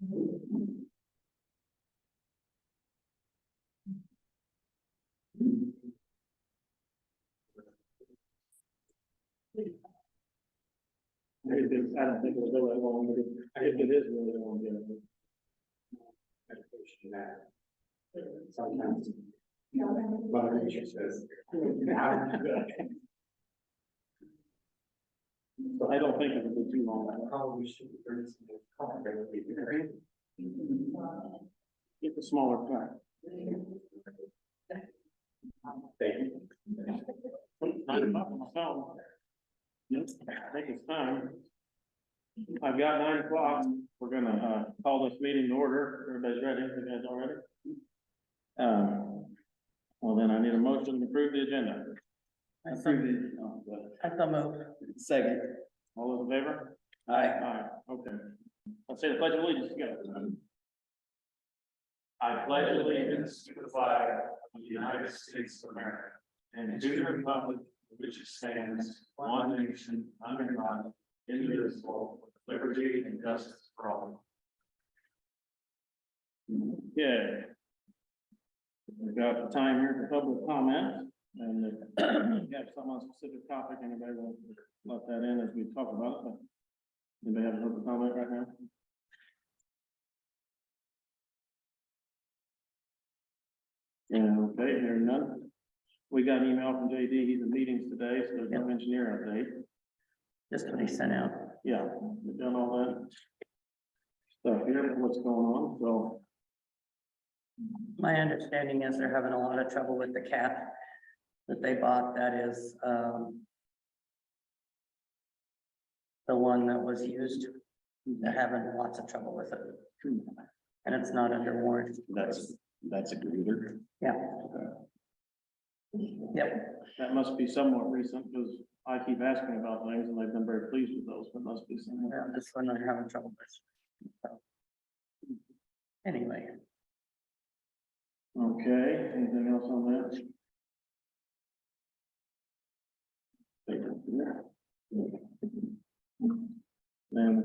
I don't think it'll go that long, but if it is really long, Medication that sometimes. Mother Nature says. I don't think it will be too long. Probably should bring some. Get the smaller pack. Thank you. 9 o'clock on my phone. Yep, I think it's time. I've got 9 o'clock. We're gonna call this meeting to order. Everybody's ready? You guys all ready? Well, then I need a motion to approve the agenda. I so moved. Second. All those in favor? Aye. Aye, okay. Let's say the pledge of allegiance together. I pledge allegiance to the flag of the United States of America and to the republic which stands one nation under God, indivisible, with liberty and justice for all. Yeah. We've got the time here for public comment, and if you have some on a specific topic, anybody will let that in as we talk about it. But anybody have a public comment right now? Yeah, okay, hearing none. We got an email from JD, he's in meetings today, so there's no engineer update. Just what he sent out. Yeah, we've done all that stuff here, what's going on, so. My understanding is they're having a lot of trouble with the cap that they bought. That is, the one that was used. They're having lots of trouble with it. And it's not under warranty. That's a greeter. Yeah. Okay. Yep. That must be somewhat recent, because I keep asking about things and they've been very pleased with those, but must be somewhat. Yeah, this one they're having trouble with. So. Anyway. Okay, anything else on that? Then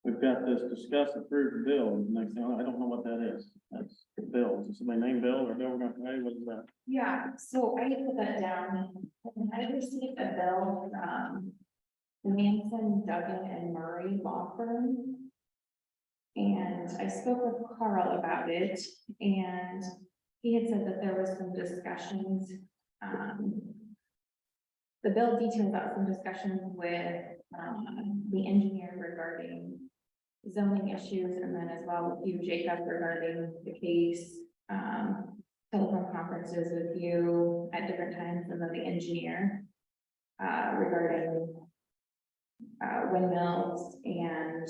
we've got this discuss approved bill. Next thing, I don't know what that is. That's the bill. Is somebody named Bill or Bill? Hey, what is that? Yeah, so I put that down. I received a bill from the Manson, Duggan and Murray law firm. And I spoke with Carl about it, and he had said that there was some discussions. The bill details out some discussions with the engineer regarding zoning issues, and then as well with you, Jacob, regarding the case. Telephone conferences with you at different times, and then the engineer regarding windmills and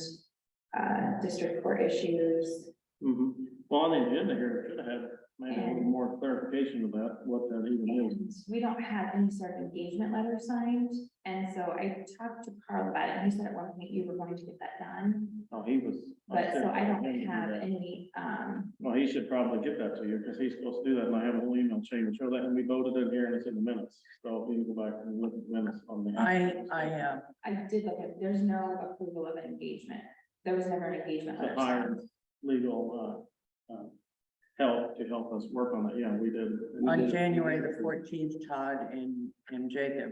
district court issues. Well, on the agenda here, it should have maybe a little more clarification about what that even is. And we don't have any sort of engagement letter signed, and so I talked to Carl about it, and he said at one point you were going to get that done. Oh, he was. But so I don't He have did that. any, Well, he should probably get that to you, because he's supposed to do that, and I have a whole email chain to show that, and we voted in here, and it's in the minutes. So you can go back and look at the minutes on the. I did look at, there's no approval of an engagement. There was never an engagement To letter hire signed. legal, help to help us work on it, yeah, we did. On January the 14th, Todd and Jacob,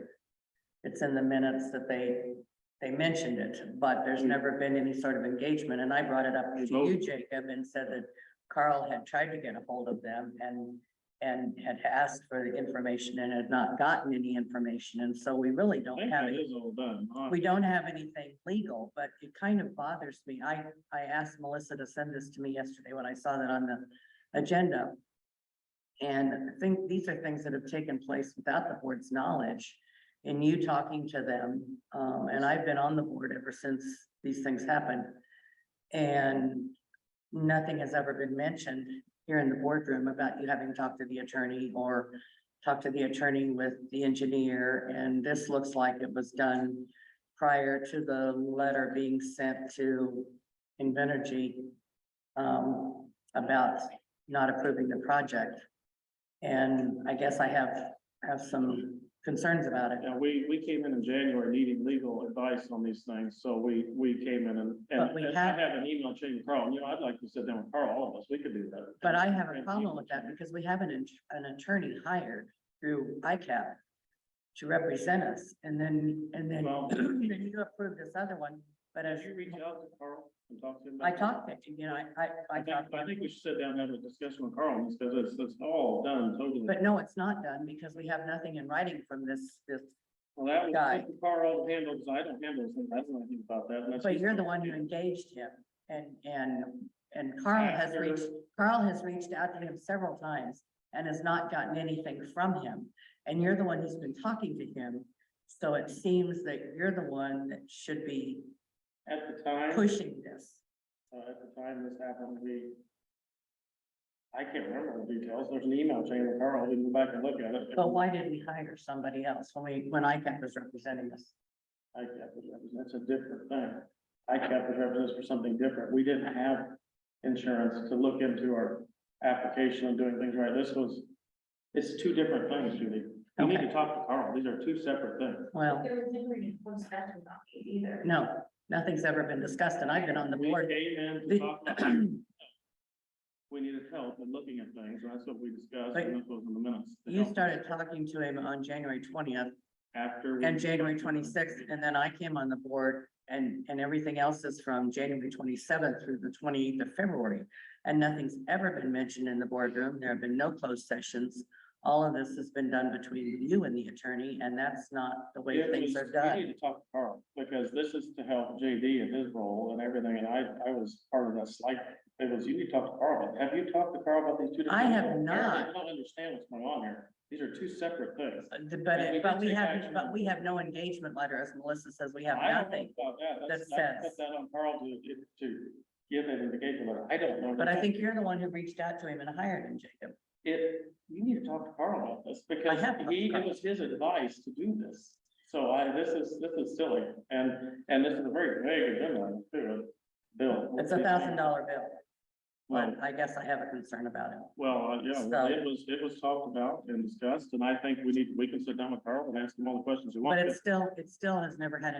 it's in the minutes that they mentioned it, but there's never been any sort of engagement. And I brought it up to you, Jacob, and said that Carl had tried to get a hold of them and had asked for the information and had not gotten any information. And so we really I don't think have that it. is all done. We don't have anything legal, but it kind of bothers me. I asked Melissa to send this to me yesterday when I saw that on the agenda. And I think these are things that have taken place without the board's knowledge and you talking to them. And I've been on the board ever since these things happened. And nothing has ever been mentioned here in the boardroom about you having talked to the attorney or talked to the attorney with the engineer. And this looks like it was done prior to the letter being sent to Invenergy about not approving the project. And I guess I have some concerns about it. Yeah, we came in January needing legal advice on these things, so we came in and But we and I have an email chain with Carl, you know, I'd like to sit down with Carl, all of us, we could do that. But I have a problem with that because we have an attorney hired through ICAP to represent us, and then Well- then you approve this other one, but as Did you reach out to Carl and talk to him? I about talked to him, you know, I talked to I think him. we should sit down and have a discussion with Carl, on this, because it's all done totally. But no, it's not done because we have nothing in writing from this, Well, that was guy. something Carl handles, I don't handle those things, I don't know anything about that. unless but he's- you're the one who engaged him. And Carl has reached out to him several times and has not gotten anything from him. And you're the one who's been talking to him. So it seems that you're the one that should be At the time. pushing this. At the time this happened, I can't remember the details, there's an email chain with Carl, we can go back and look at it. But why did we hire somebody else when ICAP was representing us? ICAP was representing, that's a different thing. ICAP was representing us for something different, we didn't have insurance to look into our application and doing things right, it's two different things, Judy. You need to Okay. talk to Carl, these are two separate things. Well, There was never any discussion about it either. no, nothing's ever been discussed and I've been on the We board. came in to The- talk about, we needed help in looking at things, and that's what we discussed, and this was in the minutes. to You help started talking to him on January 20th. After. And January 26th, and then I came on the board and everything else is from January 27th through the 28th of February. And nothing's ever been mentioned in the boardroom. There have been no closed sessions. All of this has been done between you and the attorney, and that's not the way things are We done. need to talk to Carl, because this is to help JD in his role and everything, and I was part of that slight, it was, you need to talk to Carl. Have you talked to Carl about these two? I different have things? not. Apparently you don't understand what's going on here. These are two separate things. But we have no engagement letter, as Melissa says, we have I don't know nothing. about that. that That's, says- put that on Carl to give that indication letter. I don't know. But I think you're the one who reached out to him and hired him, Jacob. You need to talk to Carl about this, because have talked to it Carl. was his advice to do this. So this is silly, and this is a very vague agenda item too, Bill. It's $1,000 bill, Well, but I guess I have a concern about it. yeah, So- it was talked about and discussed, and I think we can sit down with Carl and ask him all the questions we want. But it still has never had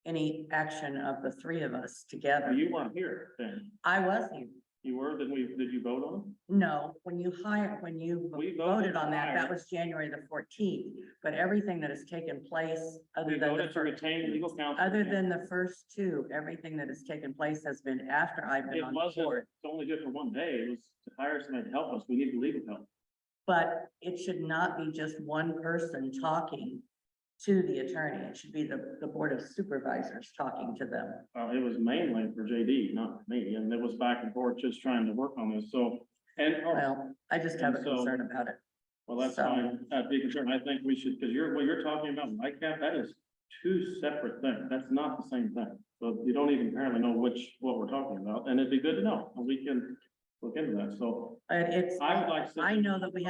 any action of the three of us together. You weren't here then. I was here. You were, did you vote on No, when you We voted voted on to that, hire. that was January the 14th. But everything that has taken place, it? other We than voted to retain legal counsel. other than the first two, everything that has taken place has been after I've been It on the wasn't, board. it's only good for one day, it was to hire somebody to help us, we need legal help. But it should not be just one person talking to the attorney. It should be the board of supervisors talking to them. It was mainly for JD, not me, and it was back and forth just trying to work on this, so, and, Well, I just have a And so- concern about it. well, that's so- fine, be concerned, I think we should, because what you're talking about, NICAP, that is two separate things, that's not the same thing. So you don't even apparently know what we're talking about, and it'd be good to know, and we can look into that, so It's, I would like to. I know that we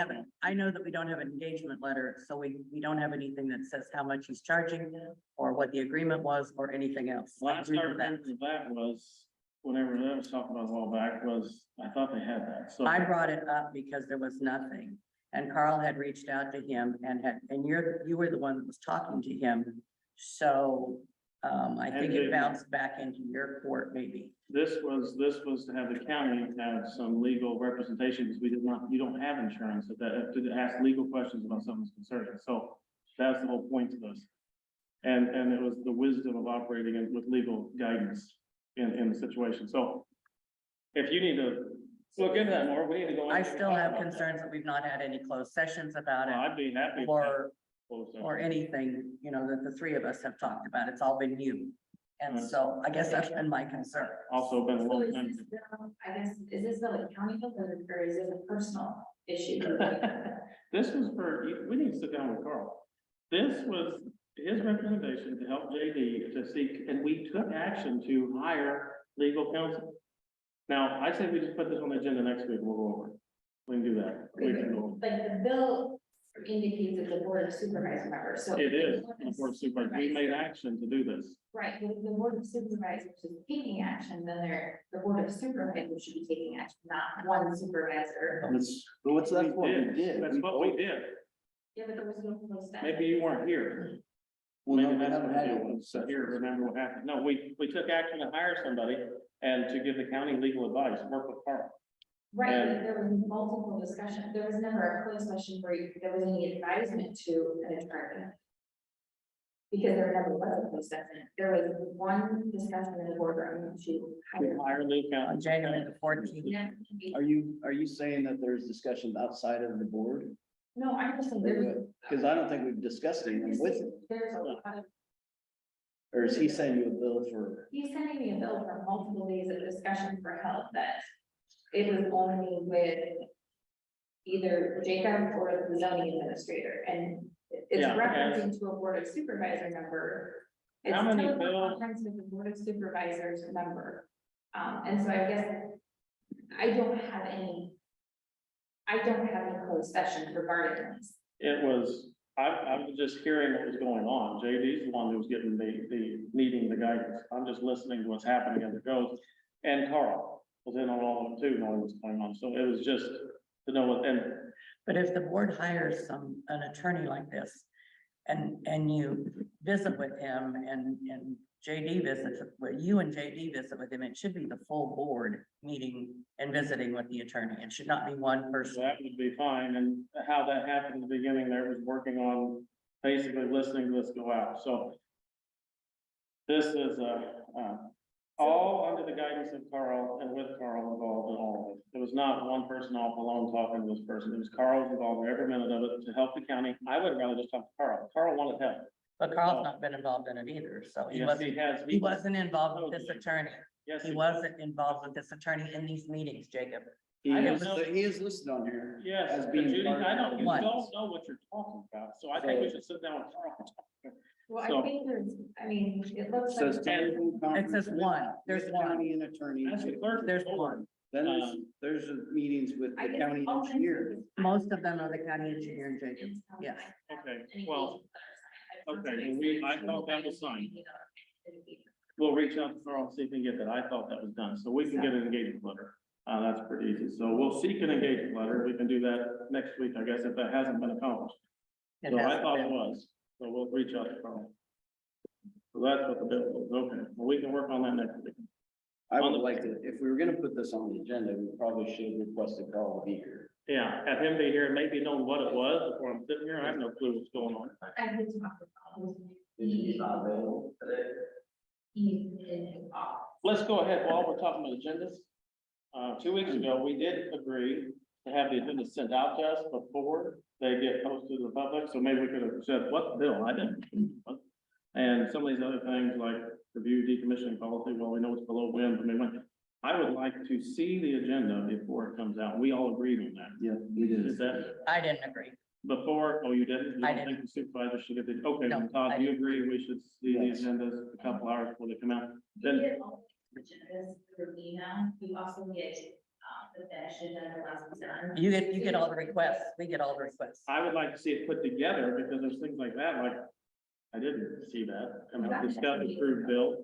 don't have an engagement letter, so we don't have anything that says how much he's charging or what the agreement was or anything else. I Last agree I with that. remember of that was, whenever that was talking about a while back, was, I thought they had that, so. I brought it up because there was nothing. And Carl had reached out to him and you were the one that was talking to him. So, I think it bounced back into your court maybe. This was to have the county have some legal representation, because you don't have insurance, to ask legal questions about something's concerning, so that's the whole point of this. And it was the wisdom of operating with legal guidance in the situation, so if you need to look into that more, we need to go. I into still talk have about that. concerns that we've not had any closed sessions about Well, it I'd be happy. to have closed session. or anything, that the three of us have talked about. It's all been you. And so I guess that's been my concern. Also been a So long is time. this, I guess, is this still a county bill or is it a personal issue? This was we need to sit down with Carl. This was his recommendation to help JD to seek, and we took action to hire legal counsel. Now, I say we just put this on the agenda next week, and we'll go over it. We can do that. We can go. Like the bill indicates that the board of supervisor members, so. It is, the board of supervisors, we made action to do this. Right, but if the board of supervisors is taking action, then the board of supervisors should be taking action, not one supervisor. What's that? We did. That's what we did. Yeah, but there was no closed session. Maybe you weren't here. Well, no, Maybe we that's haven't what had it it. was. So here, remember what happened? No, we took action to hire somebody and to give the county legal advice, work with Carl. Right, And- but there was multiple discussion, there was never a closed session where there was any advisement to an attorney. Because there never was a closed session, there was one discussion in the boardroom to To hire. hire legal On counsel. January the 14th. Yeah. Are you saying that there's discussions outside of the board? No, I'm just saying, there's, Because I don't think we've discussed anything with it. there's a lot of, Or is he sending you a bill for? he's sending me a bill for multiple days of discussion for help that it was only with either Jacob or the zoning administrator, and it's Yeah, referencing to a board of supervisor member. It's How many telephone bills- conference with the board of supervisors member. And so I guess I don't have any closed session regarding this. It was, I was just hearing what was going on. JD's the one who was getting needing the guidance. I'm just listening to what's happening as it goes. And Carl was in on all of it too, knowing what's going on. So it was just to know what, and But if the board hires an attorney like this, and you visit with him and JD visits, with you and JD visit with him, it should be the full board meeting and visiting with the attorney. It should not be one person. that would be fine. And how that happened in the beginning there was working on basically listening to this go out. So this is, all under the guidance of Carl and with Carl involved in all of it. It was not one person off alone talking to this person. It was Carl involved in every minute of it to help the county. I would rather just talk to Carl. Carl wanted help. But Carl's not been involved in it either, so he Yes, wasn't, he has. he wasn't involved with this attorney. Yes, He wasn't involved with this attorney in these meetings, Jacob. He I is, don't know. he is listed on here. Yes, As but being Judy, part of I don't, you Once. don't know what you're talking about, so I think we should sit down with Carl. Well, So- I think there's, I mean, it looks Says like. telephone conference It says with- one, there's with one. County and attorney. That's the clerk. There's one. Then there's meetings with I the guess county all I'm engineer. saying is- Most of them are the county engineer and Jacob, yes. Okay, well, okay, well, I thought that was fine. We'll reach out to Carl, see if we can get that. I thought that was done, so we can get an engagement letter. That's pretty easy. So we'll seek an engagement letter. We can do that next week, I guess, if that hasn't been accomplished. It So I hasn't thought it been. was, so we'll reach out to Carl. So that's what the bill was. Okay, well, we can work on that next week. I would like to, if we were gonna put this on the agenda, we probably should have requested Carl to be here. Yeah, have him be here and maybe know what it was before I'm sitting here. I have no clue what's going on. I would talk about He's not available today. he's in his office. Let's go ahead while we're talking about agendas. 2 weeks ago, we did agree to have the agenda sent out to us before they get posted to the public, so maybe we could have said, what bill? I didn't. And some of these other things like review decommissioning policy, well, we know it's below wind, but I would like to see the agenda before it comes out. We all agreed on that. Yeah, we did. Is that I didn't agree. before? Oh, you didn't? You I don't think the supervisor should get the, okay, No, then Todd, I do you agree we should see the Yes. agendas a couple hours before they come out? We Then, get all the agendas through email, we also get, the finished agenda once it's done. You get all the requests. We get all the requests. I would like to see it put together because there's things like that, like, I didn't see that, come out, discuss approved bill.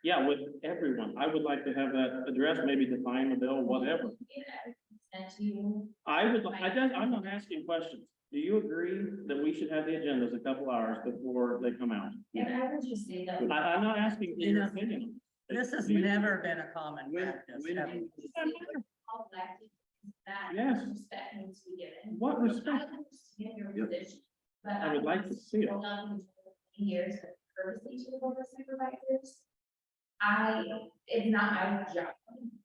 Yeah, with everyone. I would like to have that address, maybe define the bill, whatever. Sent to you. I'm not asking questions. Do you agree that we should have the agendas a couple hours before they come out? And I would just say that. I'm not asking for your opinion. This has Do you- never been a common When- practice. when- ever. All elected, that Yes. respect needs to be given. What I respect? understand your Yep. position, but. I would like to see it. Well, done for years of courtesy to the board of supervisors. It's not my job,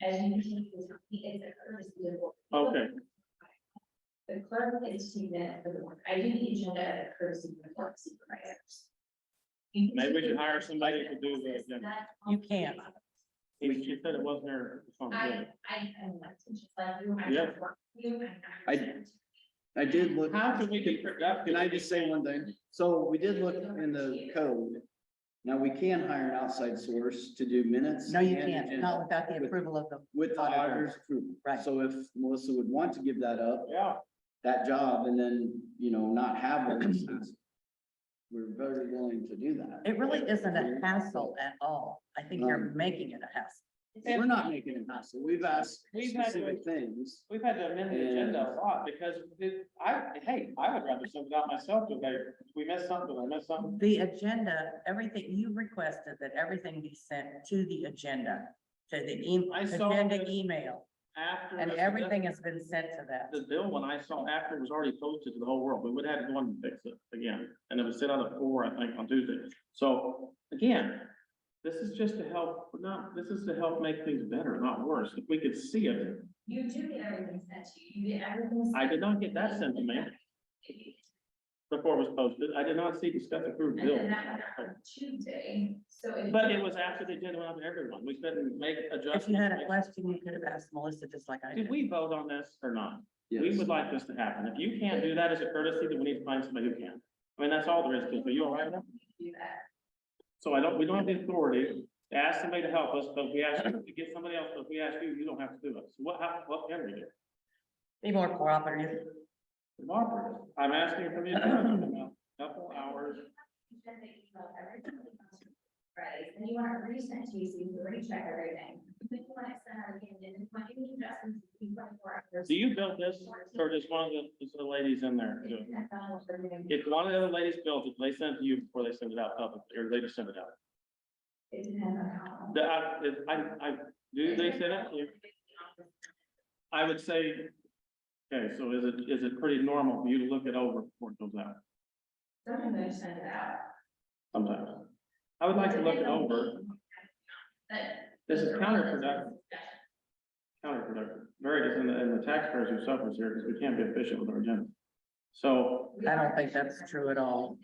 as you can, it's a courtesy to the board. Okay, The clerk is to minute for the board. I do the agenda as a courtesy to the board of supervisors. maybe we should hire somebody to do the agenda. You can't. She said it wasn't her responsibility. I am not just like you. I Yeah. work with you. I did look. How can we be productive? Can I just say one thing? So we did look in the code. Now, we can hire an outside source to do minutes. No, you and can't, agenda not without the approval of the, With the auditor. auditor's approval. Right. So if Melissa would want to give that up, Yeah, that job, and then, not have witnesses, we're very willing to do that. it really isn't a hassle at all. I think you're making it a hassle. we're not making it hassle. We've asked We've had to- specific things. We've had to amend the agenda a lot because I would rather send it out myself if we missed something, I missed something. The agenda, everything, you requested that everything be sent to the agenda, to the I saw agenda this email, After. and Mr. everything has been sent to that. The bill, when I saw after it was already posted to the whole world, we would have had to go and fix it again, and it was sent out at 4, I think, on Tuesday. So, again, this is just to help, this is to help make things better, not worse. If we could see it, You do get everything sent to you, you get everything. I did not get that sent to me before it was posted. I did not see discuss approved And bill. then that went out on Tuesday, so. But it was after the agenda went out to everyone. We couldn't make adjustments. If you had a question, you could have asked Melissa just like I Did did. we vote on this or not? We Yes. would like this to happen. If you can't do that as a courtesy, then we need to find somebody who can. I mean, that's all there is to it. Are you all right with that? Do that. So we don't have the authority to ask somebody to help us, but if we ask you to get somebody else, but if we ask you, you don't have to do it. So what can we do? Be more cooperative. Barbara, I'm asking from you, a couple hours. You send the email every time it comes to Friday, and you want it resent to you, so you can recheck everything. If you want it sent out again, then if my new adjustments, you 24 hours. Do you build this or just one of the ladies in there? do it? If one of the other ladies built it, they send it to you before they send it out publicly, or they just send it out? It depends on how. Do they send it to you? I would say, okay, so is it pretty normal for you to look it over before it goes out? Sometimes I just send it out. Sometimes. I would like to look it over. But. This is counterproductive. Counterproductive. Very, and the taxpayers who suffers here because we can't be efficient with our agenda. So I don't think that's true at all.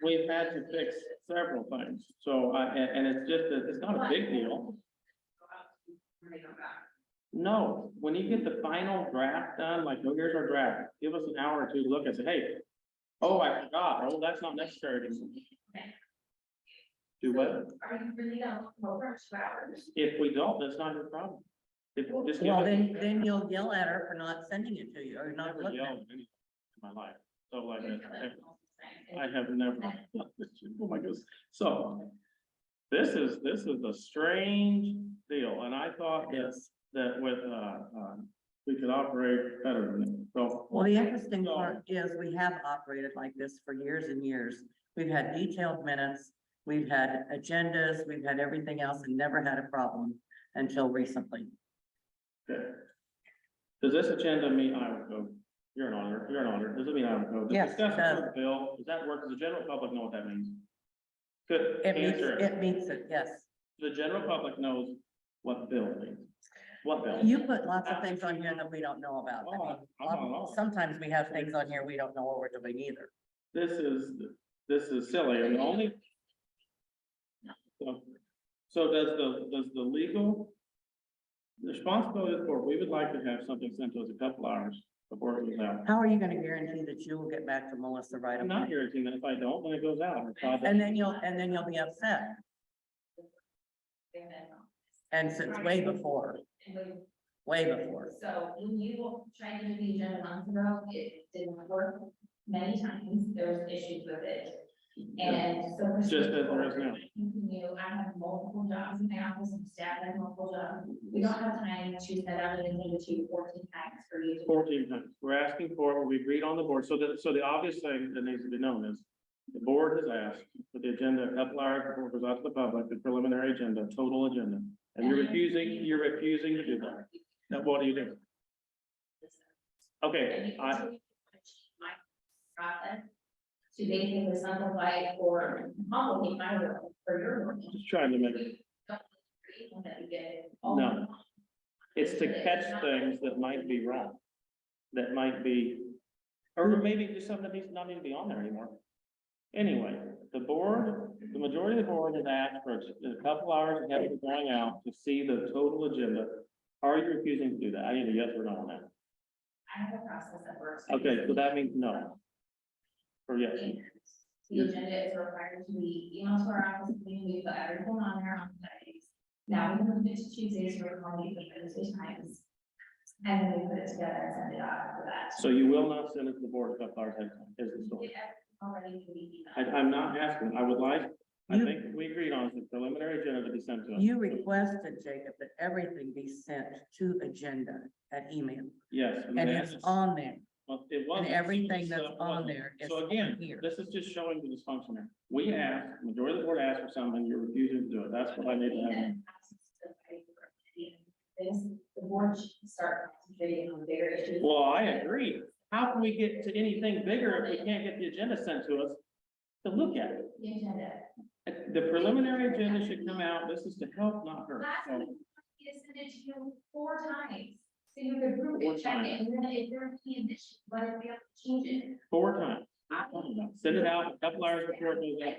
we've had to fix several things. So and it's just, it's not a big deal. No, when you get the final draft done, like, oh, here's our draft, give us an hour or two to look and say, hey, oh, I forgot, oh, that's not necessary. Do what? Are you really gonna look over 2 hours? If we don't, that's not your problem. If, just give Well, us. then you'll yell at her for not sending it to you or I've not never looking at yelled it. at anything in my life, so like, I have never, oh my goodness, so. This is a strange deal, and I thought Yes. that with, we could operate better than it, so. Well, the interesting part is we have operated like this for years and years. We've had detailed minutes, we've had agendas, we've had everything else and never had a problem until recently. Okay. Does this agenda mean Iowa code? You're an auditor, does it mean Iowa code? Yes, it Discuss does. the bill, does that work, does the general public know what that means? Good, It meets, answer. it meets it, yes. The general public knows what the bill means. What bill? You put lots of things on here that we don't know about. I mean, Oh, I don't know. sometimes we have things on here we don't know what we're doing either. This is silly, and the only. So does the legal. The responsibility of the board, we would like to have something sent to us a couple hours before it goes out. How are you gonna guarantee that you will get back to Melissa right I'm away? not guaranteeing that if I don't, when it goes out. And then you'll be upset. And since way before, way before. So when you tried to do the agenda months ago, it didn't work many times, there was issues with it. And so. Just as there is now. Continue, I have multiple jobs in my office and staff has multiple jobs. We don't have time to send out an agenda to 14 times for you to. 14 times. We're asking for it, we agreed on the board. So the obvious thing that needs to be known is the board has asked for the agenda a couple hours before it goes out to the public, the preliminary agenda, total agenda. And you're refusing to do that. Now, what do you do? Okay, My process to basically simplify or complicate my work for your work. just trying to make it, No. it's to catch things that might be wrong. That might be, or maybe just something that needs not need to be on there anymore. Anyway, the majority of the board has asked for a couple hours ahead of it going out to see the total agenda. Are you refusing to do that? I need a yes or no on that. I have a process that works. Okay, so that means no. Or yes. The agenda is required to be emailed to our office, we put everything on there on Fridays. Now we moved it to Tuesdays, we're calling it Thursday times. And then we put it together and send it out for that. So you will not send it to the board a couple hours ahead of time, is the story. It already can be emailed. I'm not asking, I would like I think we agreed on the preliminary agenda to be sent to us. You requested, Jacob, that everything be sent to agenda at email, Yes. and it's on there. Well, it And wasn't. everything Some of the that's stuff on wasn't. there is So on again, here. this is just showing the dysfunction there. We asked, majority of the board asked for something, you're refusing to do it. That's what I need to have. This, the board should start concentrating on bigger issues. Well, I agree. How can we get to anything bigger if we can't get the agenda sent to us to look at it? The agenda. The preliminary agenda should come out. This is to help, not hurt. Last So, week, you sent it to you 4 times. So you could prove 4 it, check times. it, and then if there's any addition, let it be able to change it. 4 times. Send it out a couple hours before it goes out.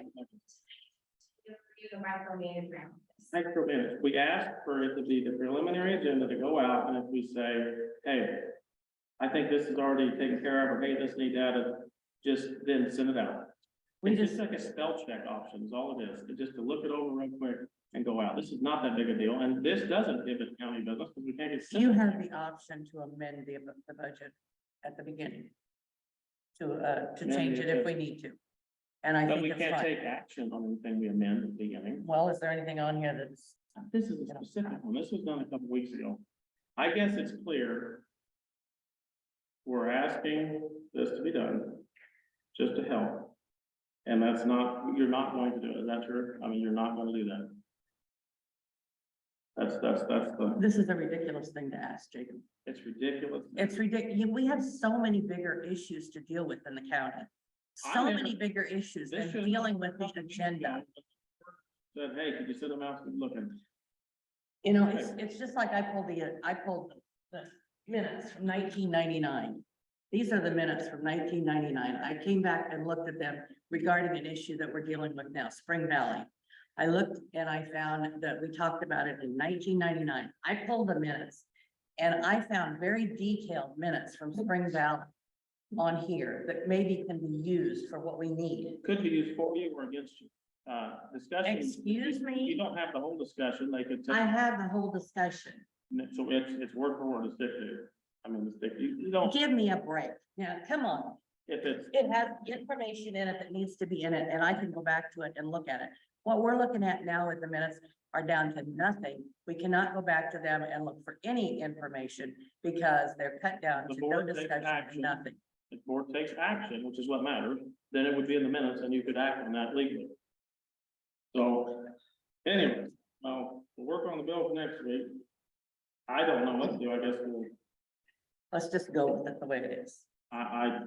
You the micromanage around this. Micromanage. We asked for it to be the preliminary agenda to go out, and if we say, hey, I think this is already taken care of, or hey, this needs added, just then send it out. We It's just, just like a spell check option is all it is. It's just to look it over real quick and go out. This is not that big a deal, and this doesn't give it county business because we can't get. you have the option to amend the budget at the beginning. To change it if we need to. And I But think we it's can't fine. take action on anything we amend at the beginning. Well, is there anything on here that's, This is a specific one. This was done a couple weeks ago. I guess it's clear. We're asking this to be done, just to help. And that's not, you're not going to do it. Is that true? I mean, you're not going to do that. That's the, this is a ridiculous thing to ask, Jacob. it's ridiculous. It's ridiculous. We have so many bigger issues to deal with in the county. So I never- many bigger issues This than should- dealing with the agenda. Said, hey, could you sit them out and looking? You know, it's just like I pulled the minutes from 1999. These are the minutes from 1999. I came back and looked at them regarding an issue that we're dealing with now, Spring Valley. I looked and I found that we talked about it in 1999. I pulled the minutes and I found very detailed minutes from Spring Valley on here that maybe can be used for what we need. Could be used for you or against you. Discussion. Excuse me? You don't have the whole discussion. They could. I have the whole discussion. So it's word for word, it's dictated. I mean, it's dictated. You don't, Give me a break. Now, come on. if it's, It has information in it that needs to be in it, and I can go back to it and look at it. What we're looking at now with the minutes are down to nothing. We cannot go back to them and look for any information because they're cut down The to no board takes discussion action. and nothing. if the board takes action, which is what matters, then it would be in the minutes and you could act on that legally. So, anyway, we'll work on the bill for next week. I don't know what to do. I guess Let's just go with it the way it is. I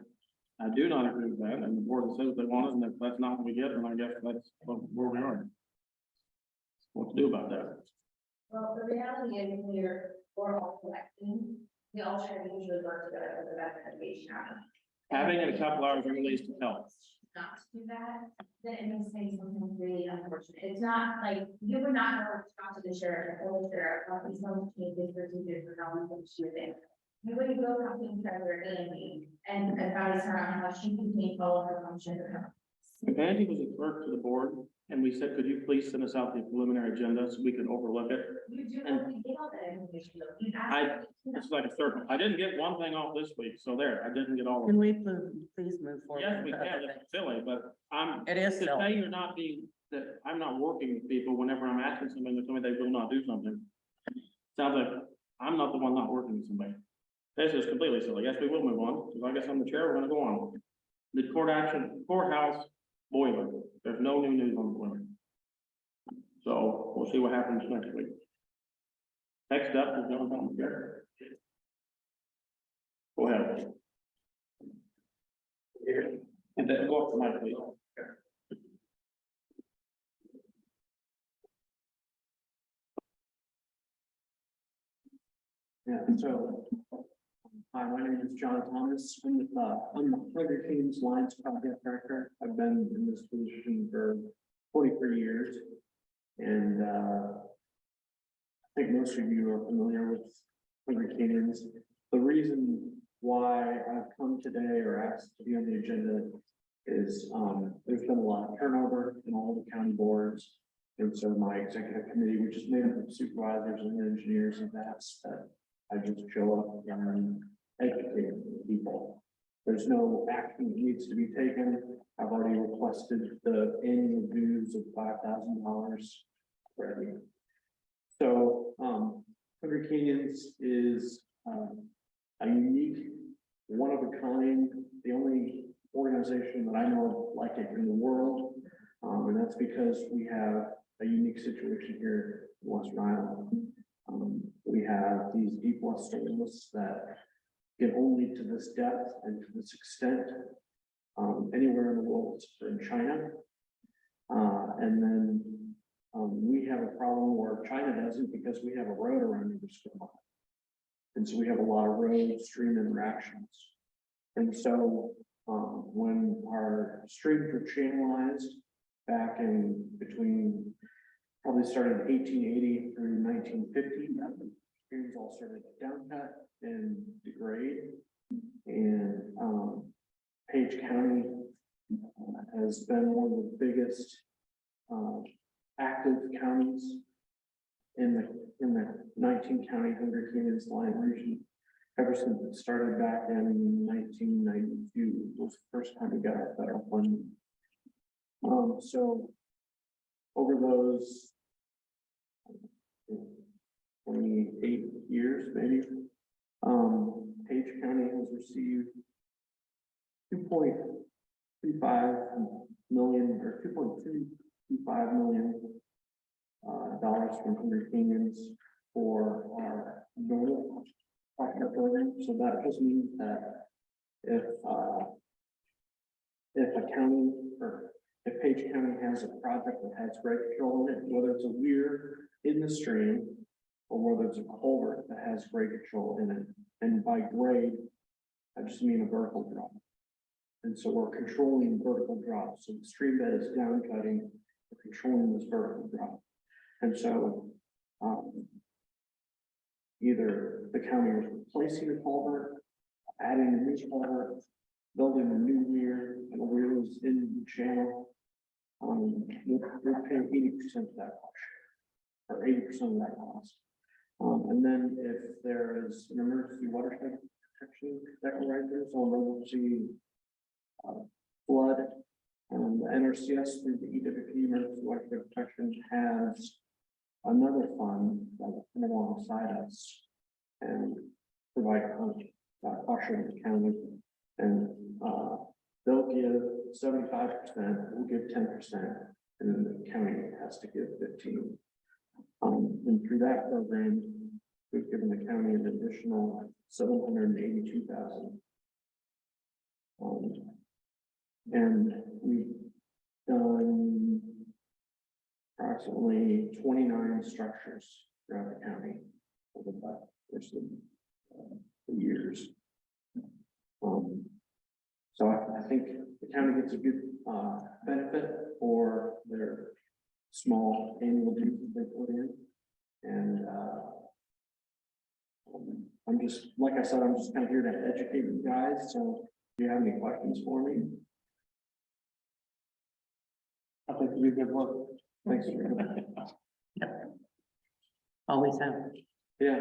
do not agree with that, and the board says they want it, and if that's not what we get, then I guess that's where we are. What to do about that? Well, the reality is we're all collecting, we all try to usually work together for the best education. Having it a couple hours released to help. Not to do that, then it may say something really unfortunate. It's not like, you would not know to talk to the sheriff or the sheriff, about these ones changes procedures for how much she would think. You wouldn't go talk to the treasurer and advise her on how she can take all of her functions. If Andy was a clerk to the board, and we said, could you please send us out the preliminary agenda so we can overlook it? You do, And- we get all that information. Though. You I- ask. It's like a circle. I didn't get one thing off this week, so there, I didn't get all of Can it. we please move forward? Yes, we with can, other it's things? silly, but I'm, It is to silly. say you're not being, that I'm not working with people whenever I'm asking somebody to tell me they will not do something. Sounds like I'm not the one not working with somebody. This is completely silly. Yes, we will move on, because I guess I'm the chair, we're gonna go on. The courthouse boiler, there's no new news on the boiler. So we'll see what happens next week. Next up is John Thomas Chair. Go ahead. And then go up to my please. Yeah, so. Hi, my name is John Thomas. I'm the Hunger Games Lines Project Director. I've been in this position for 43 years. And I think most of you are familiar with Hunger Games. The reason why I've come today or asked to be on the agenda is there's been a lot of turnover in all the county boards. And so my executive committee, which is made up of supervisors and engineers, and that's that I just show up and educate people. There's no action that needs to be taken. I've already requested the annual dues of $5,000 already. So, Hungry Canyons is, a unique, one of a kind, the only organization that I know of like it in the world. And that's because we have a unique situation here in Western Island. We have these deep water soils that get only to this depth and to this extent, anywhere in the world except for in China. And then, we have a problem where China doesn't because we have a road around the school. And so we have a lot of road stream interactions. And so, when our streams were channelized back in between, probably started in 1880 through 1950, streams all started to downcut and degrade. And, Page County has been one of the biggest, active counties in the 19 county Hungry Canyons line region. Ever since it started back in 1992, was the first time we got our federal funding. So over those 28 years, maybe, Page County has received $2.25 million or $2.225 million dollars from Hungry Canyons for our normal partner program. So that just means that if a county or if Page County has a project that has grade control in it, whether it's a weir in the stream or whether it's a culvert that has grade control in it, and by grade, I just mean a vertical drop. And so we're controlling vertical drops. So the stream bed is down cutting, we're controlling this vertical drop. And so, either the county is replacing a culvert, adding a new culvert, building a new weir, and a weir is in the channel. We're paying 80% of that cost, or 80% of that cost. And then if there is an emergency watershed protection declaration, so emergency flood, the NRCS through the EWP emergency watershed protection has another fund that will come alongside us and provide caution to the county, and they'll give 75%, we'll give 10%, and then the county has to give 15%. And through that program, we've given the county an additional $782,000. And we've done approximately 29 structures throughout the county over the course of the years. So I think the county gets a good benefit for their small annual dues that they put in. And I'm just, like I said, I'm just kind of here to educate you guys. So do you have any questions for me? I think you did good work. Thanks. Always have. Yeah,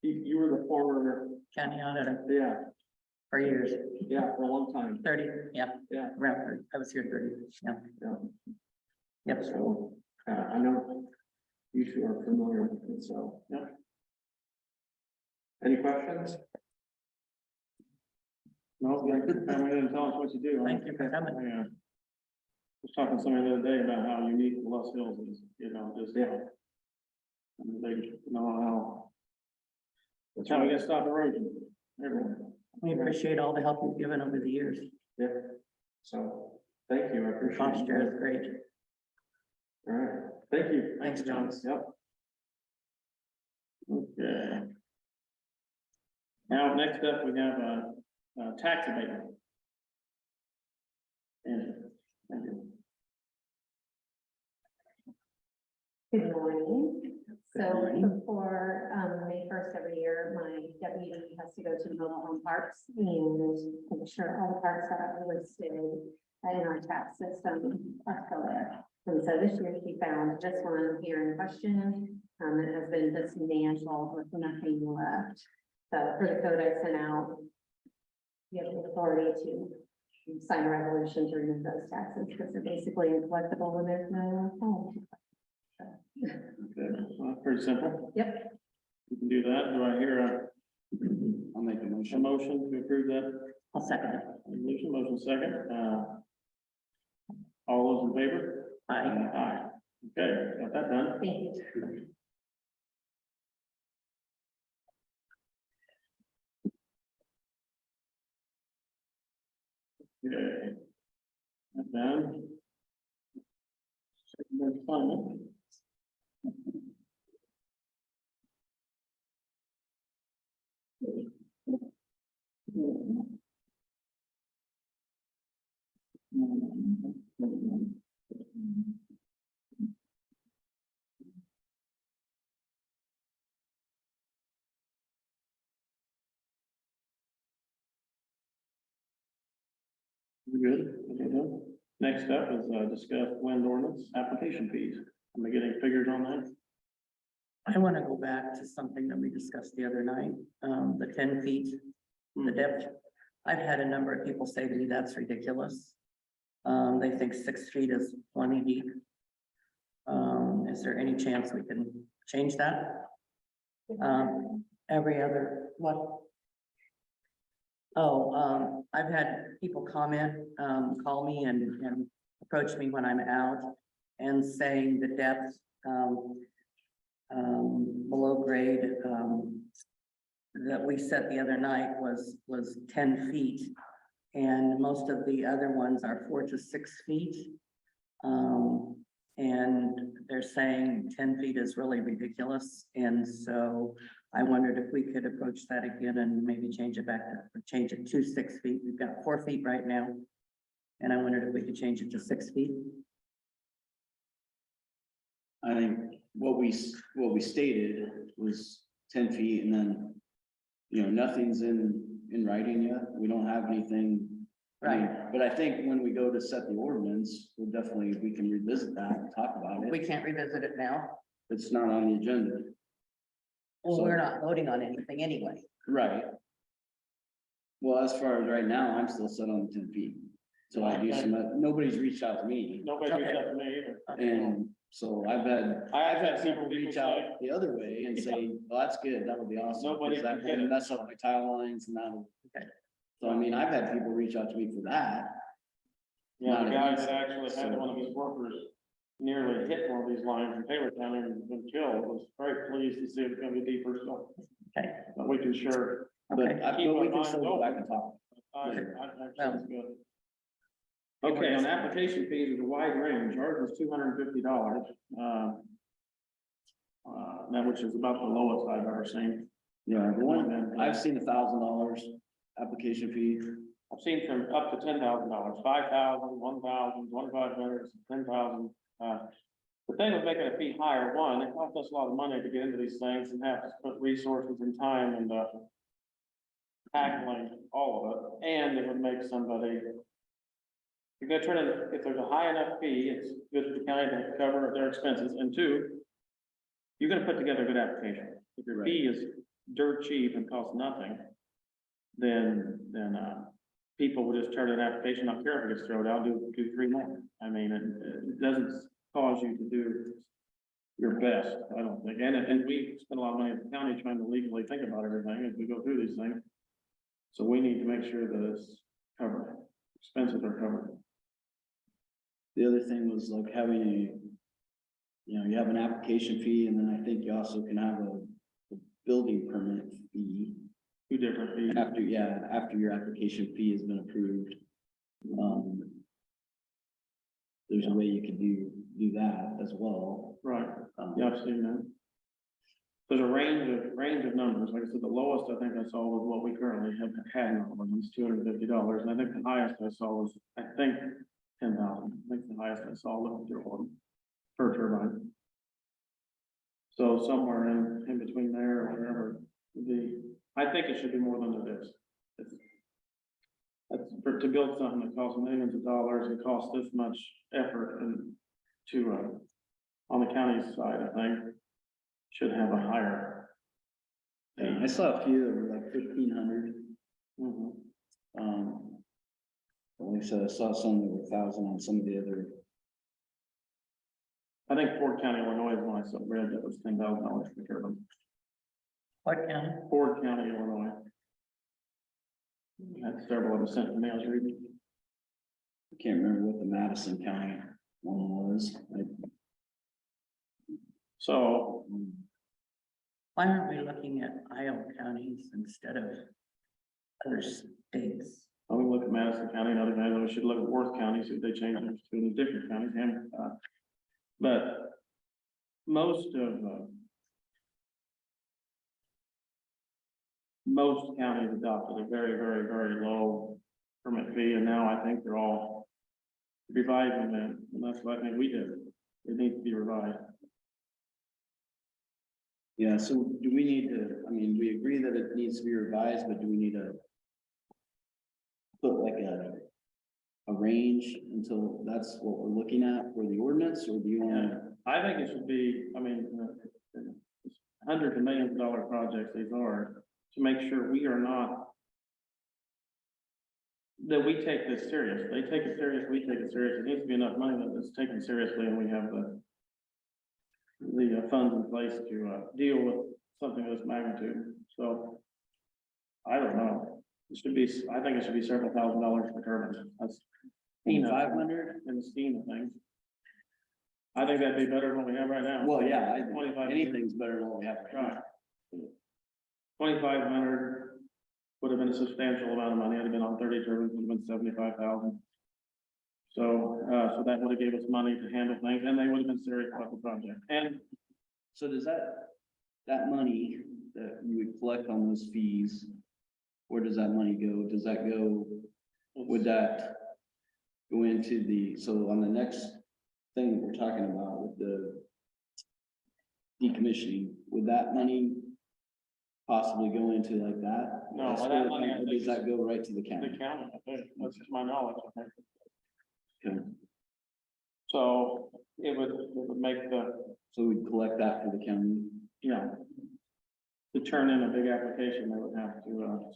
you were the former, County auditor yeah, for years, yeah, for a long time. 30, yeah, Yeah, around 30. I was here 30 years, yeah. yeah. Yep. So, I know you two are familiar with it, so. Yeah. Any questions? No, you're good. Come in and tell us what you do. Thank you for coming. I was talking to somebody the other day about how unique Lost Hills is, just, Yeah. and they know how. That's how we gotta stop erosion. Everywhere. We appreciate all the help you've given over the years. Yeah, so, thank you, I appreciate Posture it. is great. All right, thank you. Thanks, John. Yep. Okay. Now, next up, we have a tax abatement. And, thank you. Good morning. So before, May 1st every year, my deputy has to go to the mobile home parks and make sure all the parks that are listed in our tax system are still there. And so this year she found this one here in question, it has been dismantled with nothing left. So for the code I sent out, you have the authority to sign a resolution to remove those taxes, because they're basically uncollectible when there's no home. Okay, well, pretty simple. Yep. You can do that. Do I hear I'll make a a motion. motion to approve that? I'll second it. Motion second, all those in favor? Aye. Aye. Okay, got that done. Thank you. Okay. And then. Second final. We good? Okay, done. Next up is discuss wind ordinance application fees. Am I getting figures on that? I want to go back to something that we discussed the other night, the 10 feet, the depth. I've had a number of people say to me, that's ridiculous. They think 6 feet is plenty deep. Is there any chance we can change that? Every other, what? Oh, I've had people comment, call me and approach me when I'm out and saying the depth, below grade, that we set the other night was 10 feet. And most of the other ones are 4 to 6 feet. And they're saying 10 feet is really ridiculous. And so I wondered if we could approach that again and maybe change it back, change it to 6 feet. We've got 4 feet right now. And I wondered if we could change it to 6 feet. I think what we stated was 10 feet, and then, you know, nothing's in writing yet. We don't have anything. I mean, but I think when we go to set the ordinance, we can revisit that and talk about We it. can't revisit it now. It's not on the agenda. Well, we're not voting on anything anyway. Right. Well, as far as right now, I'm still set on the 10 feet. So I do some, nobody's reached out to me, Nobody reached out to me either. and so I've had people reach out the other way and say, well, that's good, that'll be awesome. Nobody Because that can get will it. mess up my tile lines and that'll. Okay. So I mean, I've had people reach out to me for that. Yeah, the Not guy against that it, actually had so- one of his workers nearly hit one of these lines in Taylor County and been killed, was very pleased to see it gonna be deeper, so. Okay. But we can sure. But Okay. but we can still go back and talk. Sounds good. Okay, on application fees, there's a wide range. Ours was $250. That which is about the lowest I've ever seen. Yeah, the one, I've seen $1,000 application fee. I've seen from up to $10,000, 5,000, 1,000, 2,500, 10,000. The thing with making a fee higher, one, it costs us a lot of money to get into these things and have to put resources and time and tackling all of it, and it would make somebody. You're gonna turn it, if there's a high enough fee, it's good for the county to cover their expenses, and two, you're gonna put together a good application. If your fee is dirt cheap and costs nothing, then people will just turn an application, not care if it gets thrown out, do 3 more. I mean, it doesn't cause you to do your best, I don't think, and we spend a lot of money at the county trying to legally think about everything as we go through these things. So we need to make sure that it's covered, expenses are covered. The other thing was like having you have an application fee, and then I think you also can have a building permit fee. 2 different fees. After your application fee has been approved. There's a way you could do that as well. Right, yeah, I've seen that. There's a range of numbers, like I said, the lowest I think I saw was what we currently have had in our ordinance, $250, and I think the highest I saw was, I think, 10,000, I think the highest I saw was per turbine. So somewhere in between there or whatever, I think it should be more than it is. That's to build something that costs millions of dollars, it costs this much effort and on the county's side, I think, should have a higher. Yeah, I saw a few that were like 1,500. Mhm. Only like I said, I saw some that were 1,000 on some of the other. I think Ford County, Illinois is one I saw read that was $10,000 for curb. What county? Ford County, Illinois. That's several of the sent to me, I was reading. I can't remember what the Madison County one was. So, Why aren't we looking at Iowa counties instead of other states? I we look at Madison County and other guys, we should look at Worth County, see if they change it to the different counties, and, but most counties adopted a very, very, very low permit fee, and now I think they're all revising that, and that's what I think we did. It needs to be revised. Yeah, so do we need to, I mean, we agree that it needs to be revised, but do we need to put like a range until that's what we're looking at for the ordinance, or do you want to? I think it should be, I mean, hundreds of millions of dollar projects these are, to make sure we are not, that we take this serious. They take it serious, we take it serious. It needs to be enough money that it's taken seriously, and we have the funds in place to deal with something of this magnitude. So I don't know. It should be, I think it should be several $1,000s per turbine. That's 500 in the scheme of things. I think that'd be better than what we have right now. Well, yeah, 2,500. anything's better than what we have right now. Right. 2,500 would have been a substantial amount of money. It'd have been on 30 turbines, would have been 75,000. So, so that would have gave us money to handle things, and they would have been serious about the project. And So does that money that you would collect on those fees, where does that money go? Does that go, would that go into so on the next thing that we're talking about with the decommissioning, would that money possibly go into like that? No, Escrow that money, account, or does that go right to the the county? county, I think, that's to my knowledge, I think. Okay. So it would make So we'd collect that for the county. you know, to turn in a big application, they would have to,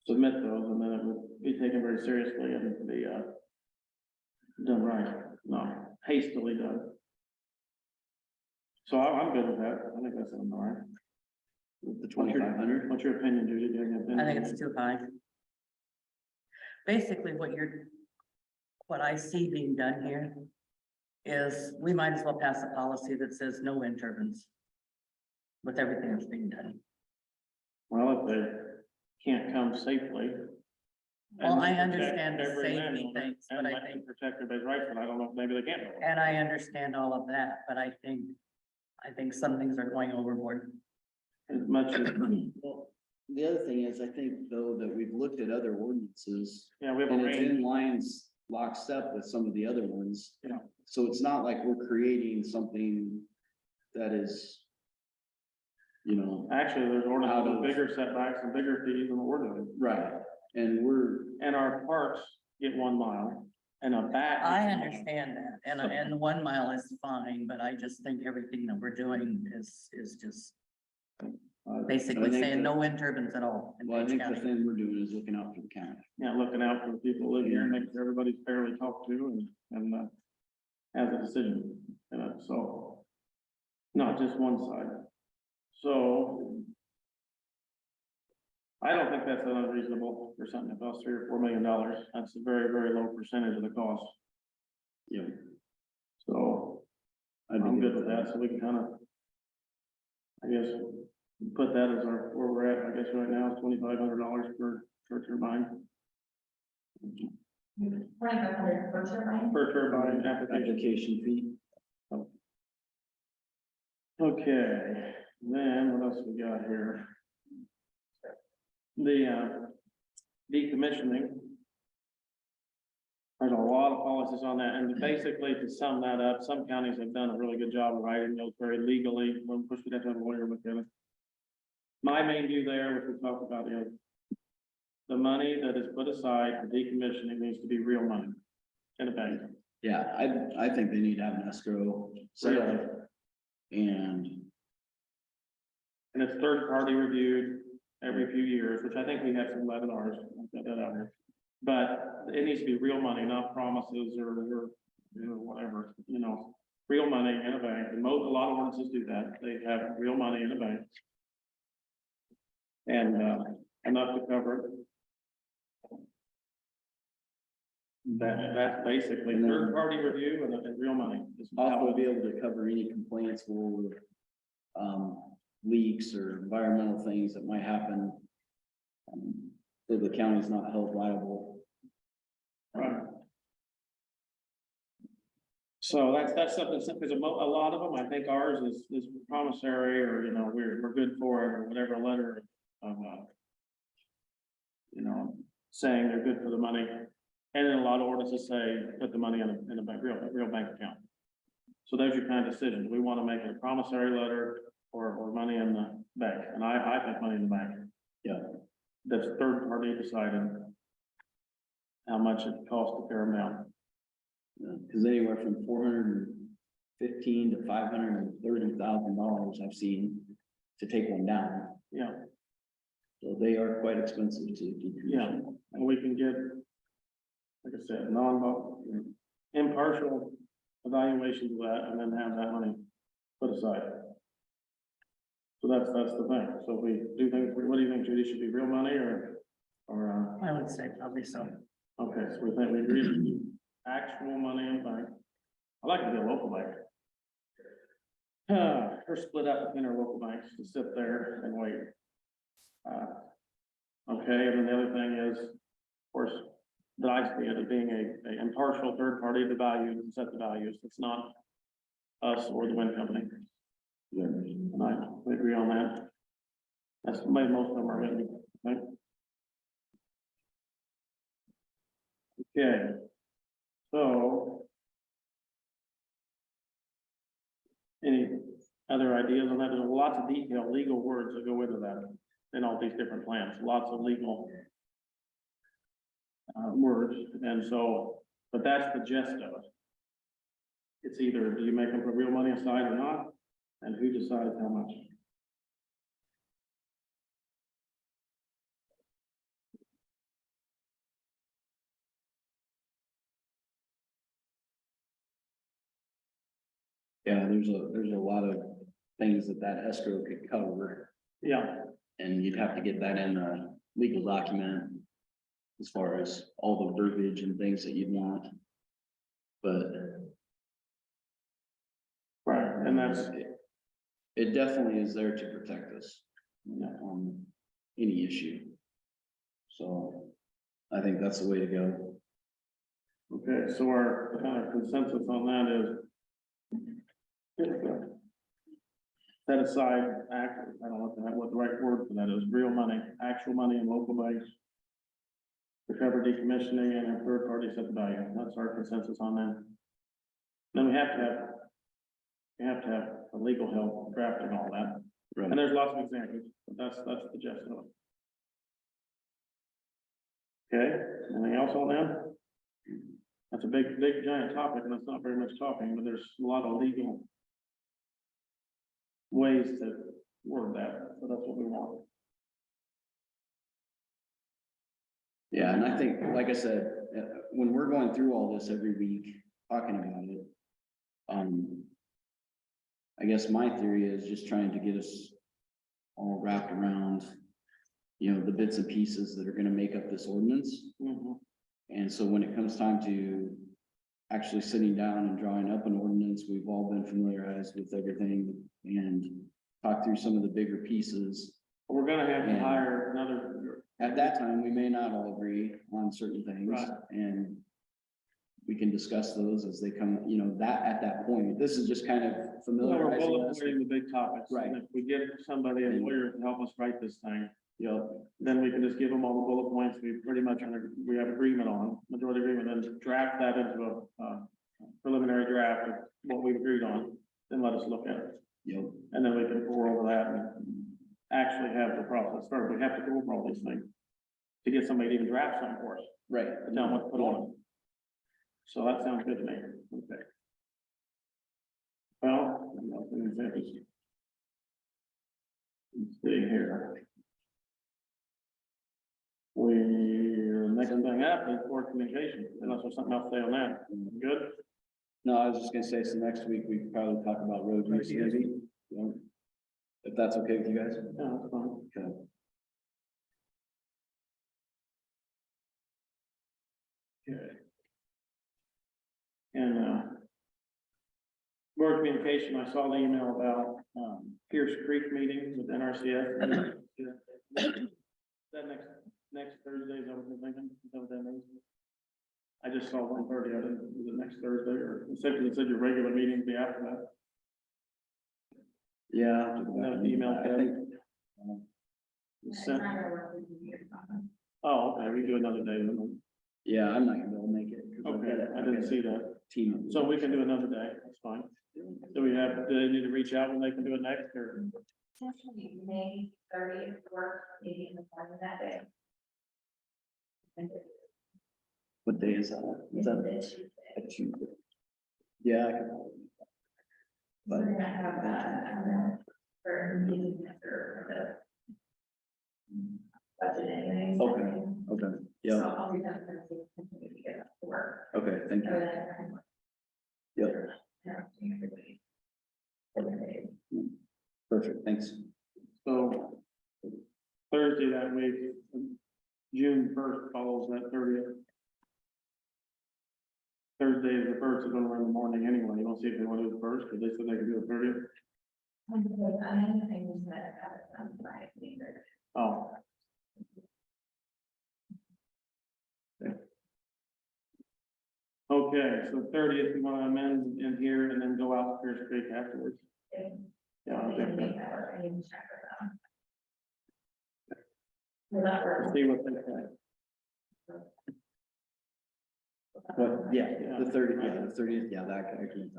submit those, and then it would be taken very seriously and be, done right, not hastily done. So I'm good with that. I think that's all right. With the 2,500. What's your opinion, Judy? Do you have an opinion? I think it's too high. Basically, what I see being done here is we might as well pass a policy that says no wind turbines with everything that's being done. Well, if they can't come safely. Well, I and understand the protect every safety landowner things, but and I let them think, protect everybody's rights, but I don't know, if maybe they can't. and I understand all of that, but I think some things are going overboard. As much as, Well, the other thing is, I think though, that we've looked at other ordinances, yeah, we have a and it's range. in lines lockstep with some of the other ones. Yeah. So it's not like we're creating something that is, you know, Actually, there's Out ordinances of- with bigger setbacks and bigger fees than what we're doing. right, and we're, And our parks get 1 mile and a back. I understand that, and the 1 mile is fine, but I just think everything that we're doing is just basically I think saying that- no wind turbines at all in well, I Page think the County. thing we're doing is looking out for the county. Yeah, looking out for the people who live here, and making sure everybody's fairly talked to and has a decision, so. Not just one side. So. I don't think that's unreasonable for something that costs $3 or $4 million. That's a very, very low percentage of the cost. Yeah. So I'd be I'm good with that, so we can kind of. I guess, put that as where we're at, I guess right now is $2,500 per turbine. 2,500 per turbine. Per turbine application. Application fee. Okay, then what else we got here? The decommissioning. There's a lot of policies on that, and basically to sum that up, some counties have done a really good job of writing those very legally. Well, of course, we'd have to have a lawyer look at it. My main view there, which we talked about, is the money that is put aside for decommissioning needs to be real money in a bank. Yeah, I think they need to have an escrow set up, and And it's third party reviewed, every few years, which I think we have some webinars, I've got that out here. But it needs to be real money, not promises or, whatever, real money in a bank, and a lot of ordinances do that, they have real money in a bank. And, enough to cover it. That's basically third party review and real money. Also be able to cover any complaints or leaks or environmental things that might happen. So the county's not held liable. Right. So that's something, because a lot of them, I think ours is promissory, or, we're good for it, or whatever letter of, saying they're good for the money. And then a lot of ordinances say, put the money in a bank, real bank account. So those are kind of decisions. We want to make it a promissory letter or money in the bank, and I think money in the bank. Yeah. That's third party decided how much it costs to carry them out. Because anywhere from $415,000 to $530,000 I've seen to take one down. Yeah, So they are quite expensive to decommission. yeah, and we can get, like I said, impartial evaluations of that, and then have that money put aside. So that's the thing. So we do think, what do you think, Judy, should be real money or, I would say probably so. okay, so we think we agree to do actual money in bank. I like to be a local bank. We're split up between our local banks to sit there and wait. Okay, and then the other thing is, of course, that I see it as being a impartial third party to value and set the values. It's not us or the wind company. Yeah. And we agree on that. That's maybe most of them are going to be, right? Okay. So. Any other ideas on that? There's lots of detailed legal words that go into that in all these different plans, lots of legal words. And so, but that's the gist of it. It's either, do you make them put real money aside or not? And who decides how much? Yeah, there's a lot of things that escrow could cover, Yeah, and you'd have to get that in a legal document as far as all the verbiage and things that you'd want. But right, and that's, it definitely is there to protect us yeah. on any issue. So I think that's the way to go. Okay, so our kind of consensus on that is set aside, I don't know what the right word for that is, real money, actual money in local banks to cover decommissioning and a third party set the value. That's our consensus on that. Then we have to have a legal help drafting all that. Right. And there's lots of examples, but that's the gist of it. Okay, anything else on that? That's a big giant topic, and it's not very much talking, but there's a lot of legal ways to word that, so that's what we want. Yeah, and I think, like I said, when we're going through all this every week, talking about it, I guess my theory is just trying to get us all wrapped around, the bits and pieces that are gonna make up this ordinance. Mhm. And so when it comes time to actually sitting down and drawing up an ordinance, we've all been familiarized with everything and talk through some of the bigger pieces. We're gonna have to Yeah. hire another, At that time, we may not all agree on certain things, Right. and we can discuss those as they come, at that point. This is just kind of we're familiarizing bullet us. pointing the big topics. Right. And if we get somebody, a lawyer to help us write this thing, Yep, then we can just give them all the bullet points we pretty much, we have agreement on, majority agreement, then draft that into a preliminary draft of what we've agreed on, then let us look at it. yep, And then we can pour over that and actually have the process started. We have to go over all these things to get somebody to even draft something for us, right. to tell them what to put on it. So that sounds good to me. Okay. Well, let's see here. Next thing up is board communication, unless there's something else to say on that. Good? No, I was just gonna say, so next week we could probably talk about road use maybe. Yeah. If that's okay with you guys? Yeah, that's fine. Okay. Okay. And, board communication, I saw the email about, Pierce Creek meeting with NRCS. That next Thursday, is that what you're thinking? Is that what that means? I just saw 1:30, I didn't, was it next Thursday, or it said your regular meeting will be after that? Yeah. No, the email, I think. It's Sent- not gonna work with you. Oh, okay, we can do another day then. Yeah, I'm not gonna be able to make it. 'cause I've Okay, got a- I I've didn't got a see that. Team. So we can do another day, that's fine. Do they need to reach out when they can do it next, or? Potentially May 30th work, maybe in the morning that day. What day is that? Is that a Tuesday? Yeah, I can. We're gonna have for meeting after the budget anyway. Okay, So yeah, I'll be done for the get up to work. okay, thank Or you. then Yep, interrupting everybody. Okay. perfect, thanks. So Thursday that week, June 1st follows that 30th. Thursday is the first, it's gonna run in the morning anyway, you don't see if they want to do the first, but they said they could do the 30th. Another thing is that, I think that Oh. Okay, so 30th, you wanna amend in here and then go out to Pierce Creek afterwards? if Yeah, we okay. can make that work, I need to check with them. Will that work? See what they say. What, yeah, the 30th, yeah, that I can.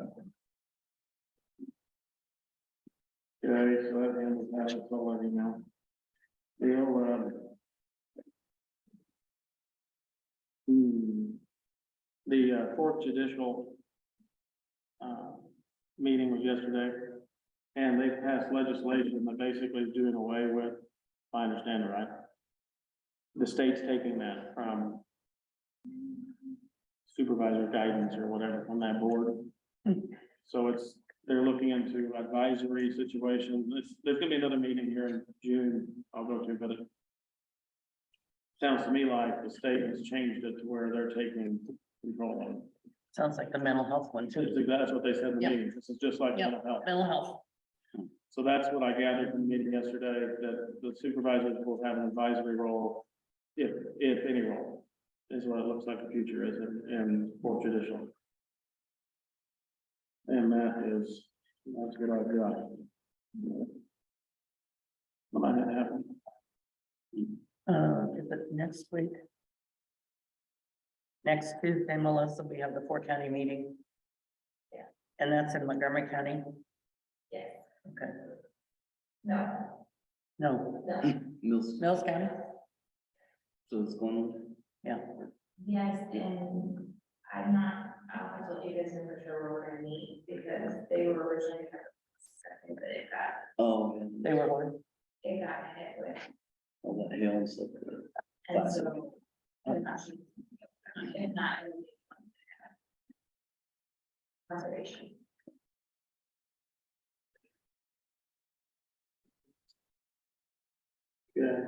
Okay, so that ends that, that's all I need now. The fourth judicial meeting was yesterday, and they passed legislation that basically is doing away with, if I understand it right, the state's taking that from supervisor guidance or whatever from that board. So they're looking into advisory situations. There's gonna be another meeting here in June I'll go to, but it sounds to me like the state has changed it to where they're taking control of it. Sounds like the mental health one too. That's what they said in the Yep. meeting. This is just like Yep. mental health. Mental health. So that's what I gathered from the meeting yesterday, that the supervisors will have an advisory role, if any role, is what it looks like the future is in fourth judicial. And that's good idea. What might have happened? Is it next week? Next Tuesday, Melissa, we have the 4 county meeting. Yeah. And that's in Montgomery County? Yes, Okay, no, no, no, Mills County? So it's going on? Yeah, yes, and I'm not, I don't know if you guys know for sure where we're gonna meet, because they were originally. But it got, Oh, they were, it got hit with, all that hail and stuff. and so. I'm actually, it's not. Conservation. Yeah.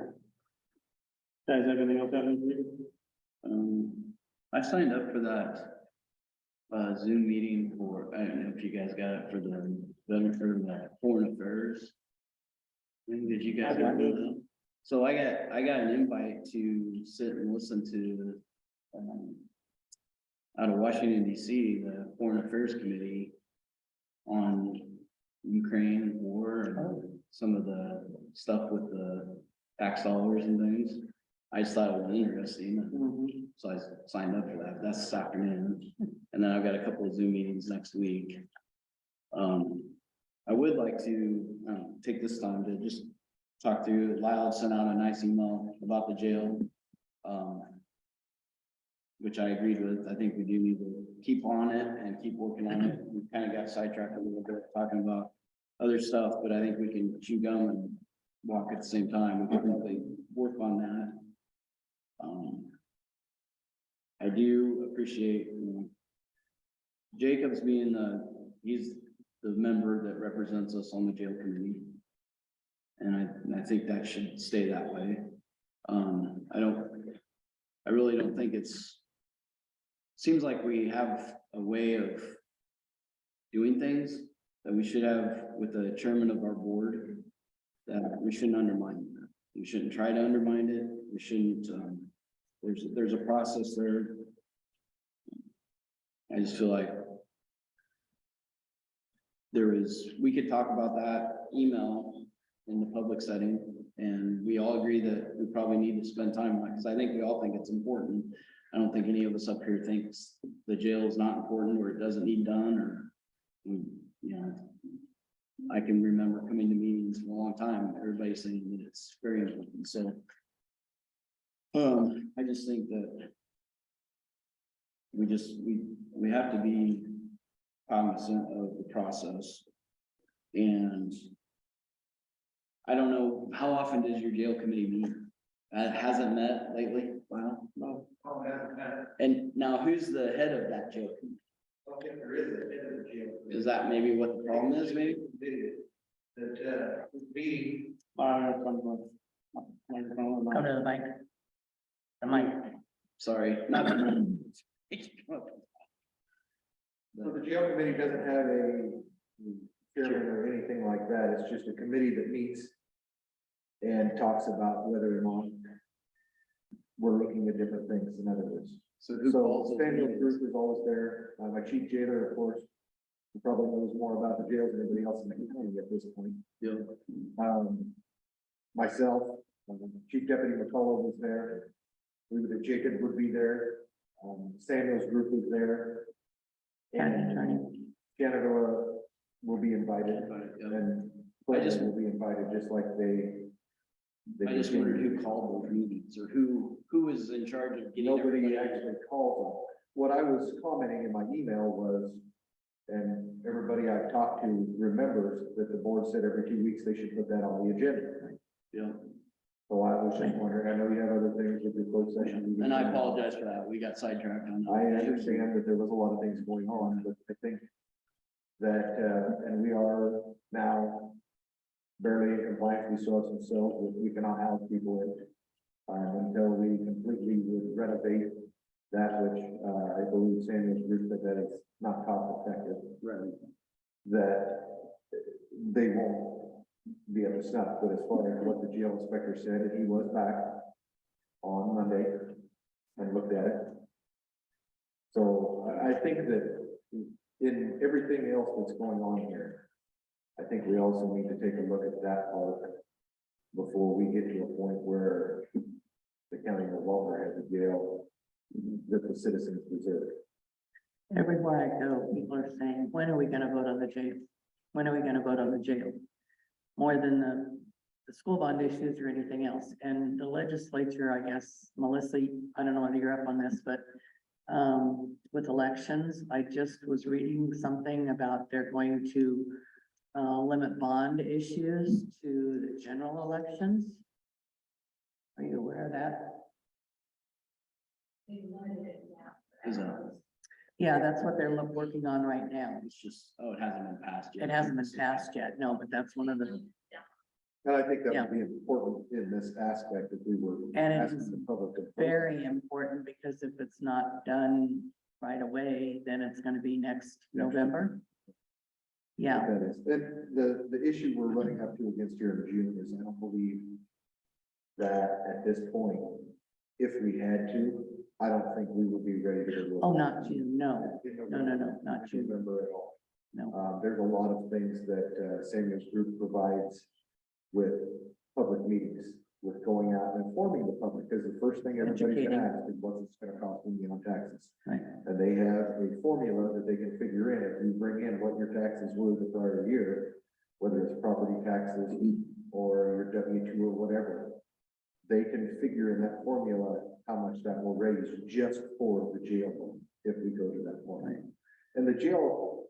Guys, have anything else happening for you? I signed up for that. Zoom meeting for, I don't know if you guys got it for the foreign affairs. Did you guys? I got it. So I got an invite to sit and listen to, out of Washington DC, the Foreign Affairs Committee on Ukraine war and some of the stuff with the tax dollars and things. I just thought it was interesting, Mhm. so I signed up for that. That's this afternoon. And then I've got a couple of Zoom meetings next week. I would like to, take this time to just talk to Lyle, sent out a nice email about the jail. Which I agreed with. I think we do need to keep on it and keep working on it. We kind of got sidetracked a little bit talking about other stuff, but I think we can chew gum and walk at the same time. We can really work on that. I do appreciate, Jacob's being he's the member that represents us on the jail committee. And I think that should stay that way. I really don't think seems like we have a way of doing things that we should have with the chairman of our board, that we shouldn't undermine that. We shouldn't try to undermine it. We shouldn't, there's a process there. I just feel like we could talk about that email in the public setting, and we all agree that we probably need to spend time on it, because I think we all think it's important. I don't think any of us up here thinks the jail is not important, or it doesn't need done, or, I can remember coming to meetings for a long time, everybody saying that it's very important, so. I just think that we have to be cognizant of the process. And I don't know, how often does your jail committee meet? Hasn't met lately? Wow. No. And now who's the head of that jail committee? Okay, there is a head of the jail. Is that maybe what the problem is, maybe? That, meeting, Come to the mic. The mic. Sorry, not the. so the jail committee doesn't have a chairman or anything like that, it's just a committee that meets and talks about whether or not we're looking at different things in other words. So who calls So those Samuel meetings? Group is always there, my chief jailer, of course, who probably knows more about the jails than anybody else in the county at this point. Yeah. Myself, Chief Deputy McCullough was there. We would, Jacob would be there. Samuel's group is there. County attorney. Canada will be invited, Yeah. and I just- will be invited, just like they. I just wondered who called those meetings, or who is in charge of getting Nobody everybody. actually called them. What I was commenting in my email was, and everybody I've talked to remembers that the board said every 2 weeks they should put that on the agenda. Yeah, So I was just wondering, I know you have other things with your closed session. meetings. and I apologize for that, we got sidetracked on that. I understand that there was a lot of things going on, but I think that, and we are now barely in compliance, we still have some cells that we cannot house people in. Until we completely would renovate that, which, I believe Samuel's group said that it's not cost effective, Right. that they won't be up to snuff. But as far as what the jail inspector said, and he was back on Monday and looked at it. So I think that in everything else that's going on here, I think we also need to take a look at that part before we get to a point where the county no longer has a jail that the citizens deserve. Everywhere I go, people are saying, when are we gonna vote on the jail? When are we gonna vote on the jail? More than the school bond issues or anything else. And the legislature, I guess, Melissa, I don't know whether you're up on this, but with elections, I just was reading something about they're going to limit bond issues to the general elections. Are you aware of that? They limited it now. Is it? Yeah, that's what they're working on right now. It's just, oh, it hasn't been passed yet. It hasn't been passed yet, no, but that's one of the, And I think that would be important in this aspect if we were And it asking is the public. to vote. very important, because if it's not done right away, then it's gonna be next November. Yeah, That is, and the issue we're running up to against here in June is I don't believe that at this point, if we had to, I don't think we would be ready to go. oh, not June, no, no, not June, November at all. no. There's a lot of things that Samuel's group provides with public meetings, with going out and informing the public, because the first thing everybody's Educating. gonna ask is what's it's gonna cost me on taxes. Right. And they have a formula that they can figure in, if you bring in what your taxes were the prior year, whether it's property taxes or your W-2 or whatever, they can figure in that formula how much that will raise just for the jail, if we go to that point. And the jail,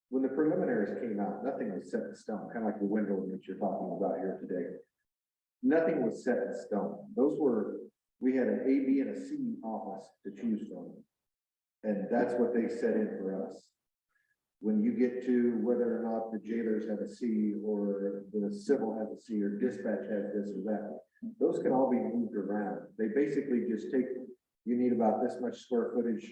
when the preliminaries came out, nothing was set in stone, kind of like the window that you're talking about here today. Nothing was set in stone. Those were we had an A, B, and a C office to choose from. And that's what they set in for us. When you get to whether or not the jailers have a C, or the civil has a C, or dispatch has this or that, those can all be moved around. They basically just take, you need about this much square footage,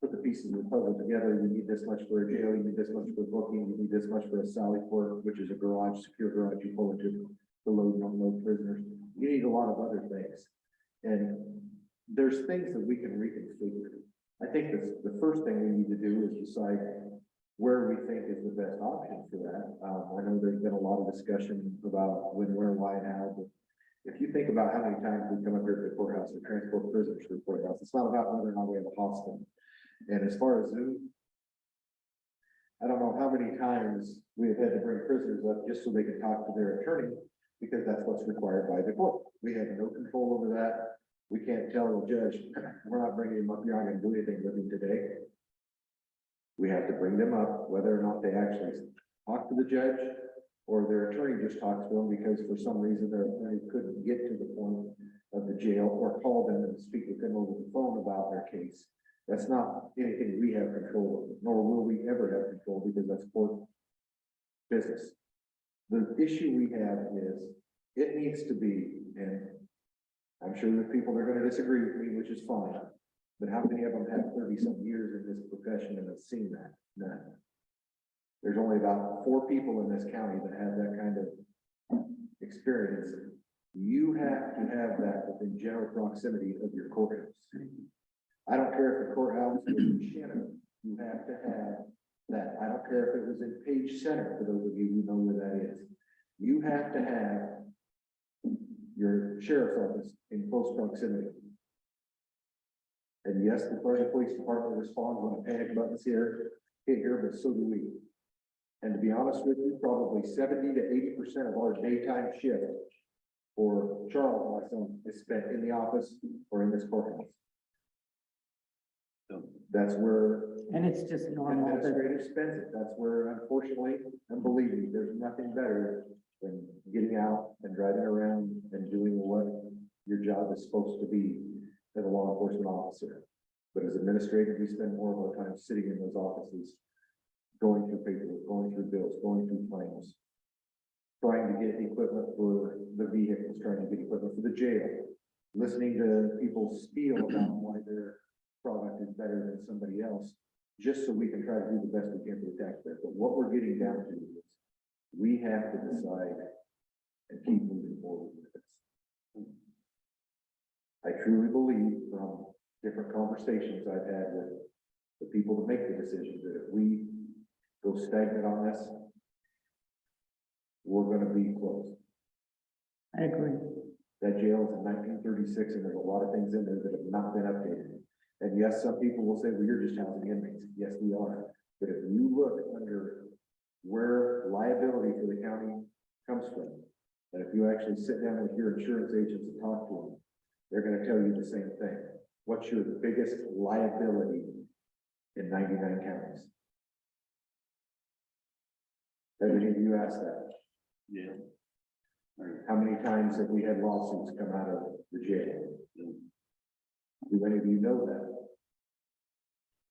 put the pieces of the puzzle together, you need this much for a jail, you need this much for booking, you need this much for a sally port, which is a garage, secure garage, you pull into the load and unload prisoners. You need a lot of other things. And there's things that we can reconfigure. I think the first thing we need to do is decide where we think is the best option for that. I know there's been a lot of discussion about when, where, why, and how, but if you think about how many times we come up here to the courthouse and transport prisoners to the courthouse, it's not about whether or not we have a hospital. And as far as Zoom, I don't know how many times we have had to bring prisoners up just so they could talk to their attorney, because that's what's required by the court. We have no control over that. We can't tell the judge, we're not bringing him up, you're not gonna do anything with him today. We have to bring them up, whether or not they actually talk to the judge, or their attorney just talks to them because for some reason their attorney couldn't get to the point of the jail, or call them and speak with them over the phone about their case. That's not anything we have control over, nor will we ever have control, because that's court business. The issue we have is, it needs to be, and I'm sure that people are gonna disagree with me, which is fine, but how many of them have 30-some years in this profession and have seen that? None. There's only about 4 people in this county that have that kind of experience. You have to have that within general proximity of your courthouse. I don't care if the courthouse is in Shannon, you have to have that. I don't care if it was in Page Center, for those of you who know where that is. You have to have your sheriff's office in close proximity. And yes, the Florida Police Department responds when a panic button's hit here, but so do we. And to be honest with you, probably 70 to 80% of our daytime shift for Charles, my son, is spent in the office or in this courthouse. So that's where. And it's just normal. Administrative spends it. That's where, unfortunately, and believe me, there's nothing better than getting out and driving around and doing what your job is supposed to be as a law enforcement officer. But as administrators, we spend more of our time sitting in those offices, going through paperwork, going through bills, going through claims, trying to get equipment for the vehicles, trying to get equipment for the jail, listening to people spiel about why their product is better than somebody else, just so we can try to do the best we can for the taxpayer. But what we're getting down to is, we have to decide and keep moving forward with this. I truly believe from different conversations I've had with the people that make the decisions, that if we go stagnant on this, we're gonna be close. I agree. That jail is in 1936, and there's a lot of things in there that have not been updated. And yes, some people will say, well, you're just housing inmates. Yes, we are. But if you look under where liability for the county comes from, and if you actually sit down with your insurance agents and talk to them, they're gonna tell you the same thing. What's your biggest liability in 99 counties? Have any of you asked that? Yeah. How many times have we had lawsuits come out of the jail? Do any of you know that?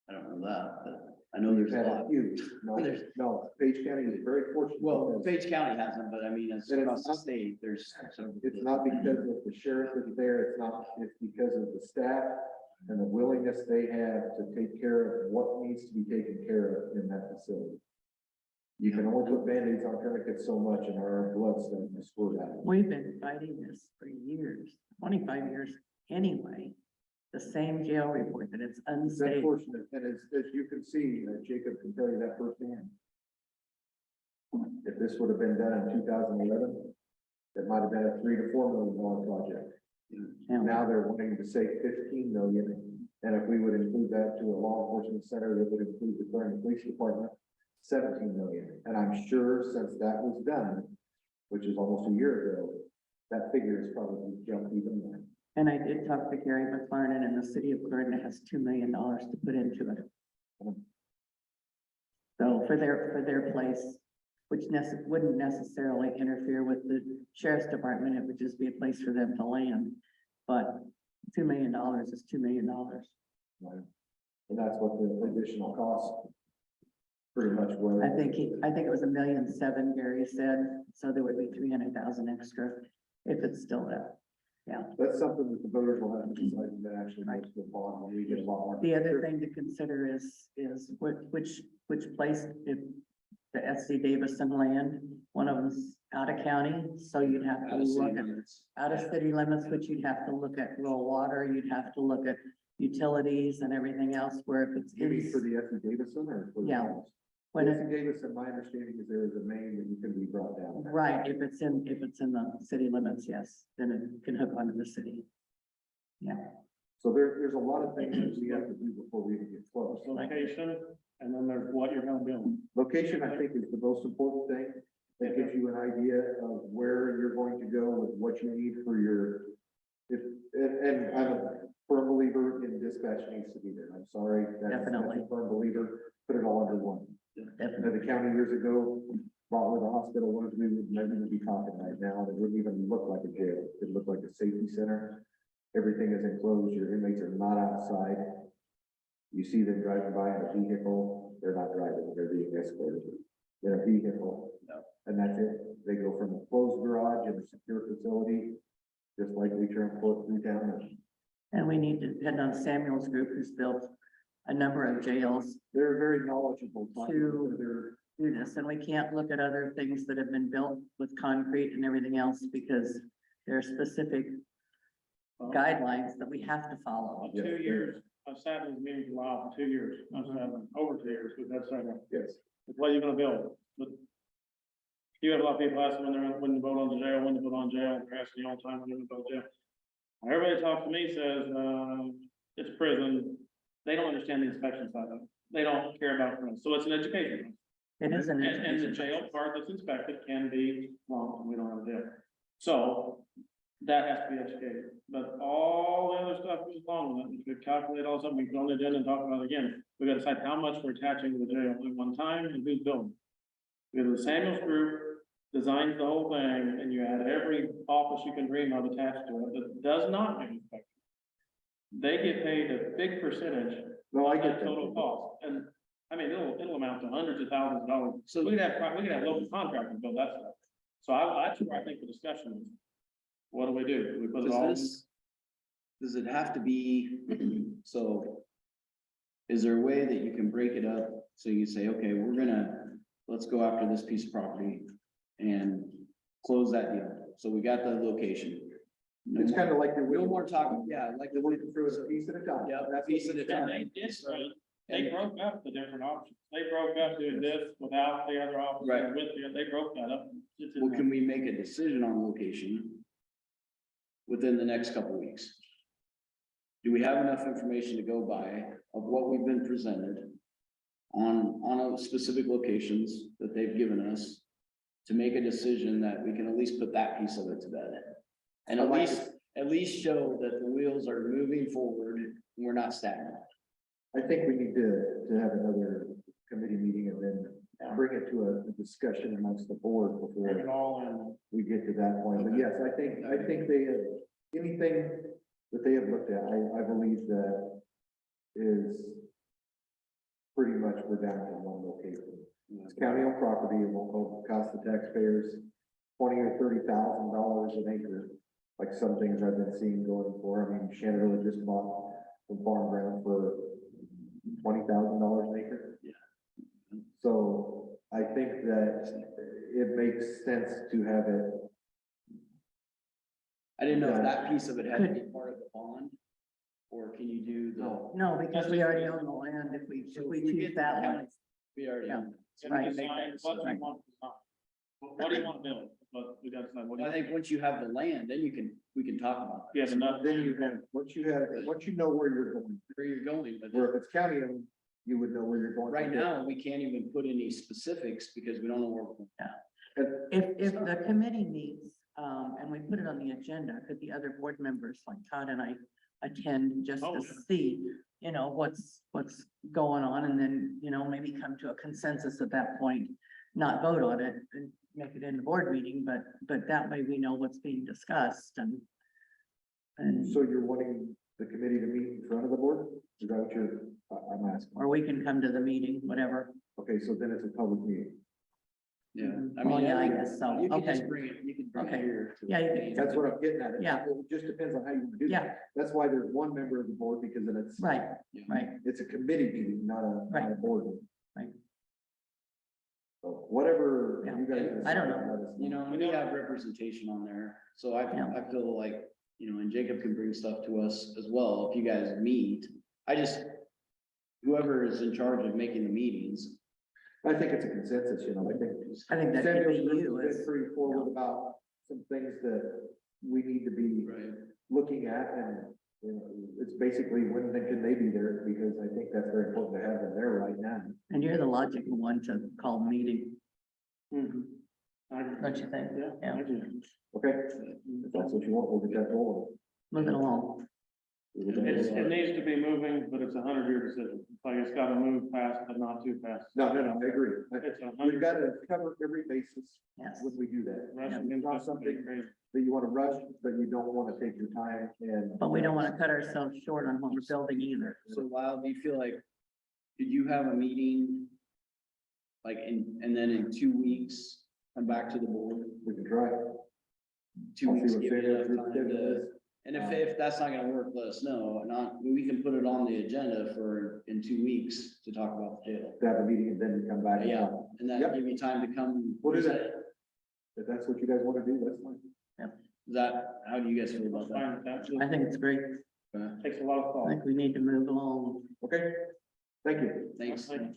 I don't know that, but I know there's a We've had lot. few. No, There's- no, Page County is very fortunate. Well, because Page County hasn't, but I mean, it's And it's across the not- state, there's some. It's not because of the sheriff is there, it's because of the staff and the willingness they have to take care of what needs to be taken care of in that facility. You can only put Band-Aids on tourniquets so much, and our blood's starting to squirt out. We've been fighting this for years, 25 years anyway. The same jail report that it's It's unsafe. unfortunate, and as you can see, Jacob can tell you that firsthand. If this would have been done in 2011, it might have been a $3 to $4 million project. Yeah. Now they're wanting to say 15 million, and if we would include that to a law enforcement center, that would include the Clarendon Police Department, 17 million. And I'm sure since that was done, which is almost a year ago, that figure has probably jumped even more. And I did talk to Gary McLaren, and the city of Clarendon has $2 million to put into it. So for their place, which wouldn't necessarily interfere with the sheriff's department, it would just be a place for them to land. But $2 million is $2 million. Right. And that's what the additional cost pretty much was. I think it was $1.7 million, Gary said, so there would be 300,000 extra if it's still there. That's something that the voters will have to decide that actually makes the bond when we get a lot more. The other thing to consider is which place, if the SC Davison land, one of them's out of county, so you'd have to Out of city look at limits. out of city limits, which you'd have to look at rural water, you'd have to look at utilities and everything else, where if it's You mean for in, the F. E. Davison or? for the Yeah. homes? when F. it, E. Davison, my understanding is there is a main that you can be brought down. right, if it's in the city limits, yes, then it can hook onto the city. Yeah, So there's a lot of things that we have to do before we even get close. Location, and then there's what you're gonna build. Location, I think, is the most important thing. That gives you an idea of where you're going to go with what you need for your, and I'm a firm believer in dispatch needs to be there. I'm sorry. That's Definitely. a firm believer, put it all under one. definitely. The county years ago, bought where the hospital was, we would never even be talking right now. It wouldn't even look like a jail. It looked like a safety center. Everything is enclosed. Your inmates are not outside. You see them driving by in a vehicle, they're not driving, they're being escorted. They're a vehicle. No. And that's it. They go from a closed garage in a secure facility, just like we transport through town. And we need to depend on Samuel's group, who's built a number of jails They're very knowledgeable. To- do this, and we can't look at other things that have been built with concrete and everything else, because there are specific guidelines that we have to follow. 2 years, I've sat in these meetings a while, for 2 years, I've sat in over 2 years, we've had several. Yes. What are you gonna build? But you have a lot of people asking when to vote on the jail, when to vote on jail, they're asking you all the time when to vote jail. Everybody talks to me says, it's prison, they don't understand the inspection side of it, they don't care about prison, so it's an education. It is an And the education. jail part that's inspected can be long, and we don't have a jail. So that has to be educated, but all the other stuff is along with it. If we calculate all something, we go on the agenda and talk about it again. We gotta decide how much we're attaching to the jail at one time and who's building. Because the Samuels group designs the whole thing, and you add every office you can dream of attached to it, that does not get inspected. They get paid a big percentage No, I of get that total that. cost, and, I mean, it'll amount to hundreds of thousands of dollars. So we could have local contractors build that stuff. So that's where I think the discussion is. What do we do? Do we put it all? Does it have to be, so? Is there a way that you can break it up, so you say, okay, let's go after this piece of property and close that deal, so we got the location. No It's more- kind of like you're. No more talking, yeah, like They're working through it a piece at a time. Yeah, That's piece what at a we- time. And they did, they broke up the different options. They broke up doing this without the other option, Right. with the, they broke that up. It's in Well, there. can we make a decision on location within the next couple of weeks? Do we have enough information to go by of what we've been presented on a specific locations that they've given us to make a decision that we can at least put that piece of it to bed? And at least show that the wheels are moving forward, and we're not stagnant. I think we need to have another committee meeting and then bring it to a discussion amongst the board Bring it before all in. we get to that point. But yes, I think they have, anything that they have looked at, I believe that is pretty much we're down to one location. It's county-owned property, it won't cost the taxpayers $20,000 or $30,000 an acre, like some things I've been seeing going for. I mean, Shenandoah just bought some farm ground for $20,000 an acre. Yeah. So I think that it makes sense to have it. I didn't know if that piece of it had to be part of the bond, or can you do the? No, because we already own the land, if we choose that one. We already Yeah. own it. So Right. we can make that What do decision. you want to design? What do you want to build? But we gotta decide what do I you. think once you have the land, then we can talk about You have enough. Then you have, once you know where you're going, where you're going, but where if it's county owned, you would know where you're going. right now, we can't even put any specifics because we don't know where. we're going. If the committee meets, and we put it on the agenda, could the other board members like Todd and I attend just Oh, to sure. see, what's going on, and then, maybe come to a consensus at that point, not vote on it and make it in the board meeting, but that way we know what's being discussed and And, So you're wanting the committee to meet in front of the board? Is that what I'm asking? or we can come to the meeting, whatever. Okay, so then it's a public meeting. Yeah. Well, yeah, I guess so. You could Okay. just bring it, you could bring it Okay. here. to the Yeah, you meeting. That's what I'm getting at. Yeah. It just depends on how you want to do Yeah. that. That's why there's one member of the board, because then it's. Right, right. It's a committee meeting, not not a board. meeting. Right. So whatever Yeah. you guys. I don't decide, know. let us You know, we have representation on there, so Yeah. I feel like, you know, and Jacob can bring stuff to us as well, if you guys meet. Whoever is in charge of making the meetings, I think it's a consensus, I think. I think that could Samuel's be group you has as, been pretty forward about some things that we need to be right? looking at, and, it's basically when can they be there, because I think that's very important to have them there right now. and you're the logical one to call the meeting, don't you think? Yeah, Yeah. I do. Okay, if that's what you want, we'll get that going. Moving along. It needs to be moving, but it's a 100-year decision. It's like it's gotta move fast, but not too fast. No, I agree. It's a We've 100. got to cover every basis Yes. when we do that. Russian It's not something crazy. that you want to rush, but you don't want to take your time and. But we don't want to cut ourselves short on what we're building either. So Lyle, do you feel like, could you have a meeting? Like, and then in 2 weeks, come back to the board, We can try. 2 I'll see weeks, what give you Samuel's enough group time schedule to. is. And if that's not gonna work, let us know, and we can put it on the agenda for, in 2 weeks to talk about the jail. To have a meeting and then come back. Yeah, and then Yep. give you time to come. We'll do that. If that's what you guys want to do, that's fine. Is that, how do you guys feel about that? Fine, that I think it's great. takes a lot of I thought. think we need to move along. Okay, thank you. Thanks. Okay,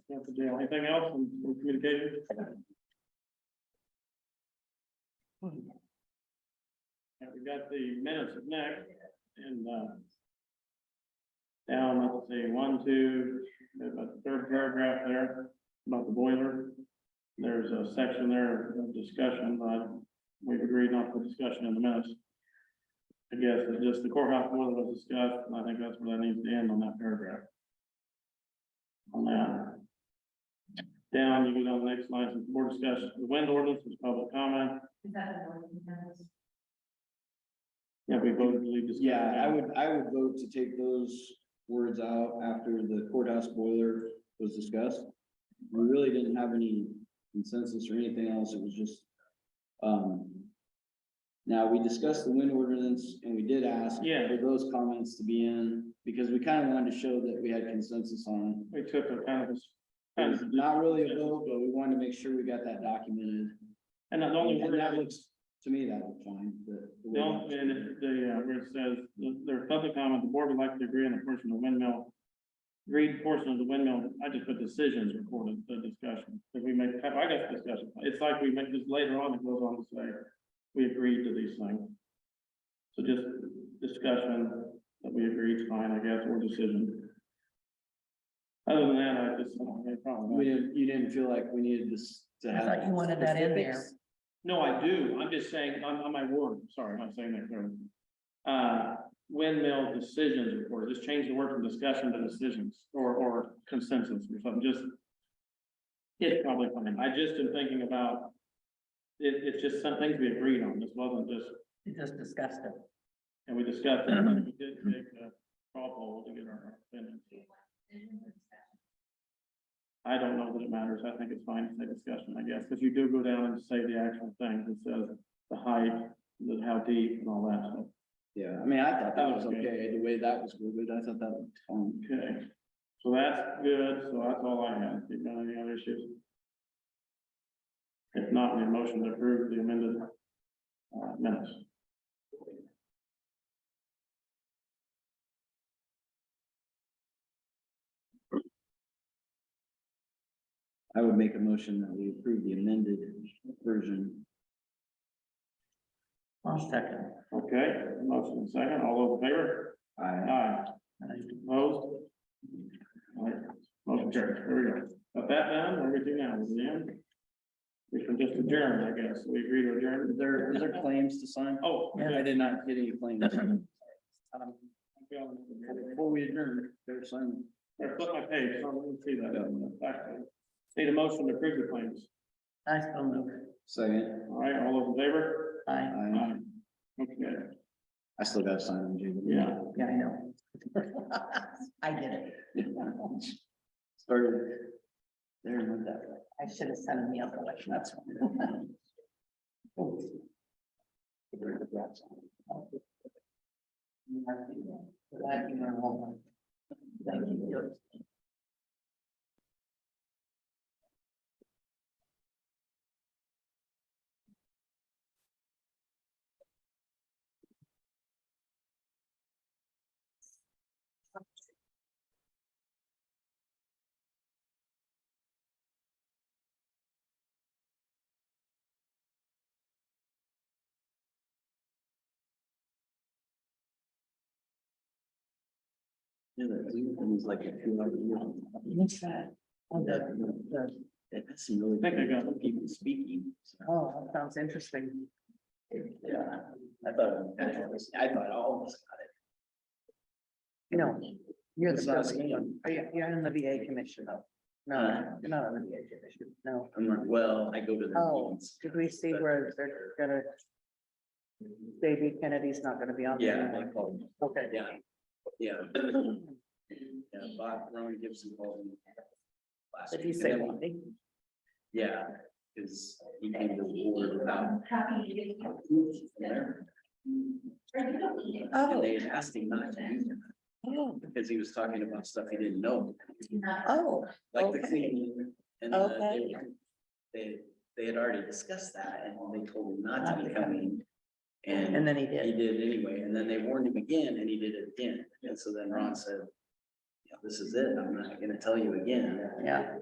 that's the deal. Anything else in communication? Yeah, we got the minutes of next, and, down, let's see, 1, 2, there's a third paragraph there about the boiler. There's a section there of discussion, but we've agreed not to discussion in the minutes. I guess it's just the courthouse boiler was discussed, and I think that's where that needs to end on that paragraph. On that. Down, you go down the next line, some board discussion, the wind ordinance was public comment. Is that the one? That's- Yeah, we voted to leave discussion. Yeah, I would vote to take those words out after the courthouse boiler was discussed. We really didn't have any consensus or anything else, it was just, now, we discussed the wind ordinance and we did ask Yeah. for those comments to be in, because we kind of wanted to show that we had consensus on. We took a kind of, Not really a vote, but we wanted to make sure we got that documented. and the only And word that looks, to me, that looked fine, the only, and where it says, there's public comment, the board would like to agree on the portion of the windmill. Agreed portion of the windmill, I just put decisions recorded, the discussion, if we make, I got discussion, it's like we make this later on, it goes on to say, we agreed to these things. So just discussion that we agreed, fine, I guess, or decision. Other than that, I just, I don't have a problem. You didn't feel like we needed this to I have. thought you wanted that in there. specifics? No, I do, I'm just saying, on my word, sorry, I'm not saying that clearly. Windmill decisions, or just change the word from discussion to decisions, or consensus, or something, just. It's probably fine, I just am thinking about, it's just some things we agreed on, this wasn't just, We just discussed it. and we discussed it, and we did take a straw poll to get our opinion. I don't know that it matters, I think it's fine to say discussion, I guess, because you do go down and say the actual things, it says the height, how deep and all that stuff. Yeah, I mean, I thought that was That was good. okay, the way that was worded, I thought that was fine. Okay, so that's good, so that's all I have, you got any other issues? If not, the motion to approve the amended, minutes. I would make a motion that we approve the amended version. I'll second. Okay, motion and second, all those in favor? I, Aye. Opposed? All right, motion carries, there we go. Got that done, what do we do now, is the end? We can just adjourn, I guess, we agree to adjourn. was there claims to sign? Oh, Yeah. I did not get any claims. Before we adjourn, there's some. I flip my page, so I don't see that. Actually, need a motion to approve the claims. I still move. Second. All right, all those in favor? Aye. Aye. Okay. I still gotta sign them, Jim. Yeah. Yeah, I know. I did it. Started there and went that way. I should have sent him the other way. That's fine. Glad you were home. Thank you. Yeah, that Zoom thing is like a 2 hour deal. What's that? Oh, the, That's some really. I think I got it. People speaking. So, oh, that sounds interesting. yeah, I thought all of us got it. No, you're the It's not president. scam. Are you, you're in the VA commission though? No, you're not on the VA commission, no. I'm like, well, I go to the Oh, meetings. did we see where they're gonna? Baby Kennedy's not gonna be on there Yeah, anymore? they called me. Okay. Yeah, yeah. Yeah, Bob, Ron Gibson called me. last Did he week, say and then- why? Yeah, because he came to the board without. Happy to get there, And Oh, they had asked him not to do that, oh, because he was talking about stuff he didn't know, oh, like the Okay. cleaning. And Okay. they had already discussed that, and they told him not to be coming. and then he He did. did anyway, and then they warned him again, and he did it again, and so then Ron said, yeah, this is it, I'm not gonna tell you again. Yeah,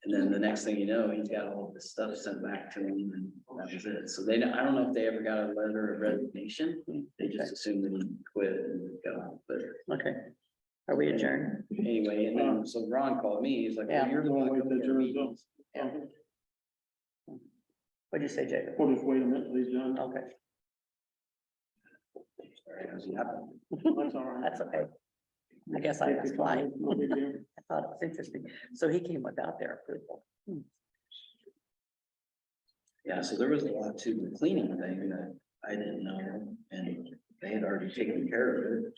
And then the next thing you know, he's got all this stuff sent back to him, and that was it. So they, I don't know if they ever got a letter of resignation, they just assumed that he quit and go, but okay. Are we adjourned? anyway, and then, so Ron called me, he's like, well, Yeah. you're the one Wait, that the goes to jury's meetings. Yeah. What'd you say, Jacob? We'll just wait a minute, please, John. Okay, Sorry, how's he happening? That's all right. that's okay. I guess I asked why. No big deal. I thought it was interesting. So he came without their approval. Yeah, so there was a lot to the cleaning thing that I didn't know, and they had already taken care of it.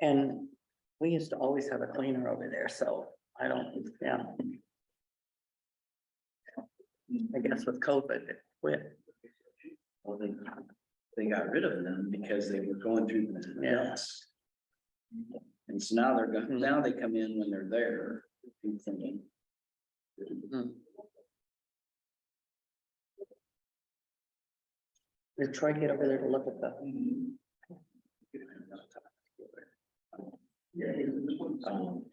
And we used to always have a cleaner over there, so I don't, yeah. I guess with COVID, it quit. Well, they got rid of them because they were going through the Yeah. ducts. And so now they're going, now they come in when they're there. and clean. Did Troy get over there to look at the,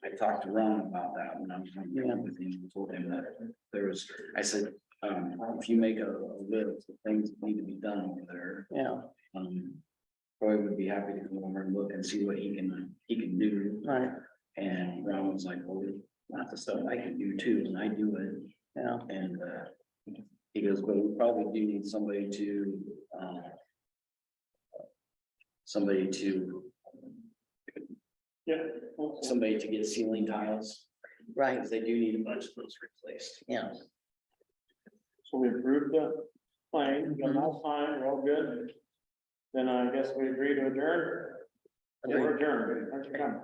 I talked to Ron about that when I was on the phone with him, and told him that there was, I said, if you make a list of things that need to be done over there. yeah, Troy would be happy to come over and look and see what he can do. right, And Ron was like, well, that's the stuff I can do too, and I do it. yeah, And, he goes, but we probably do need somebody to, Yeah. somebody to get ceiling tiles, right, because they do need a bunch of those replaced. yeah. So we approved the claim, we got it all signed, we're all good. Then I guess we agree to adjourn. We're adjourned. Thanks for coming.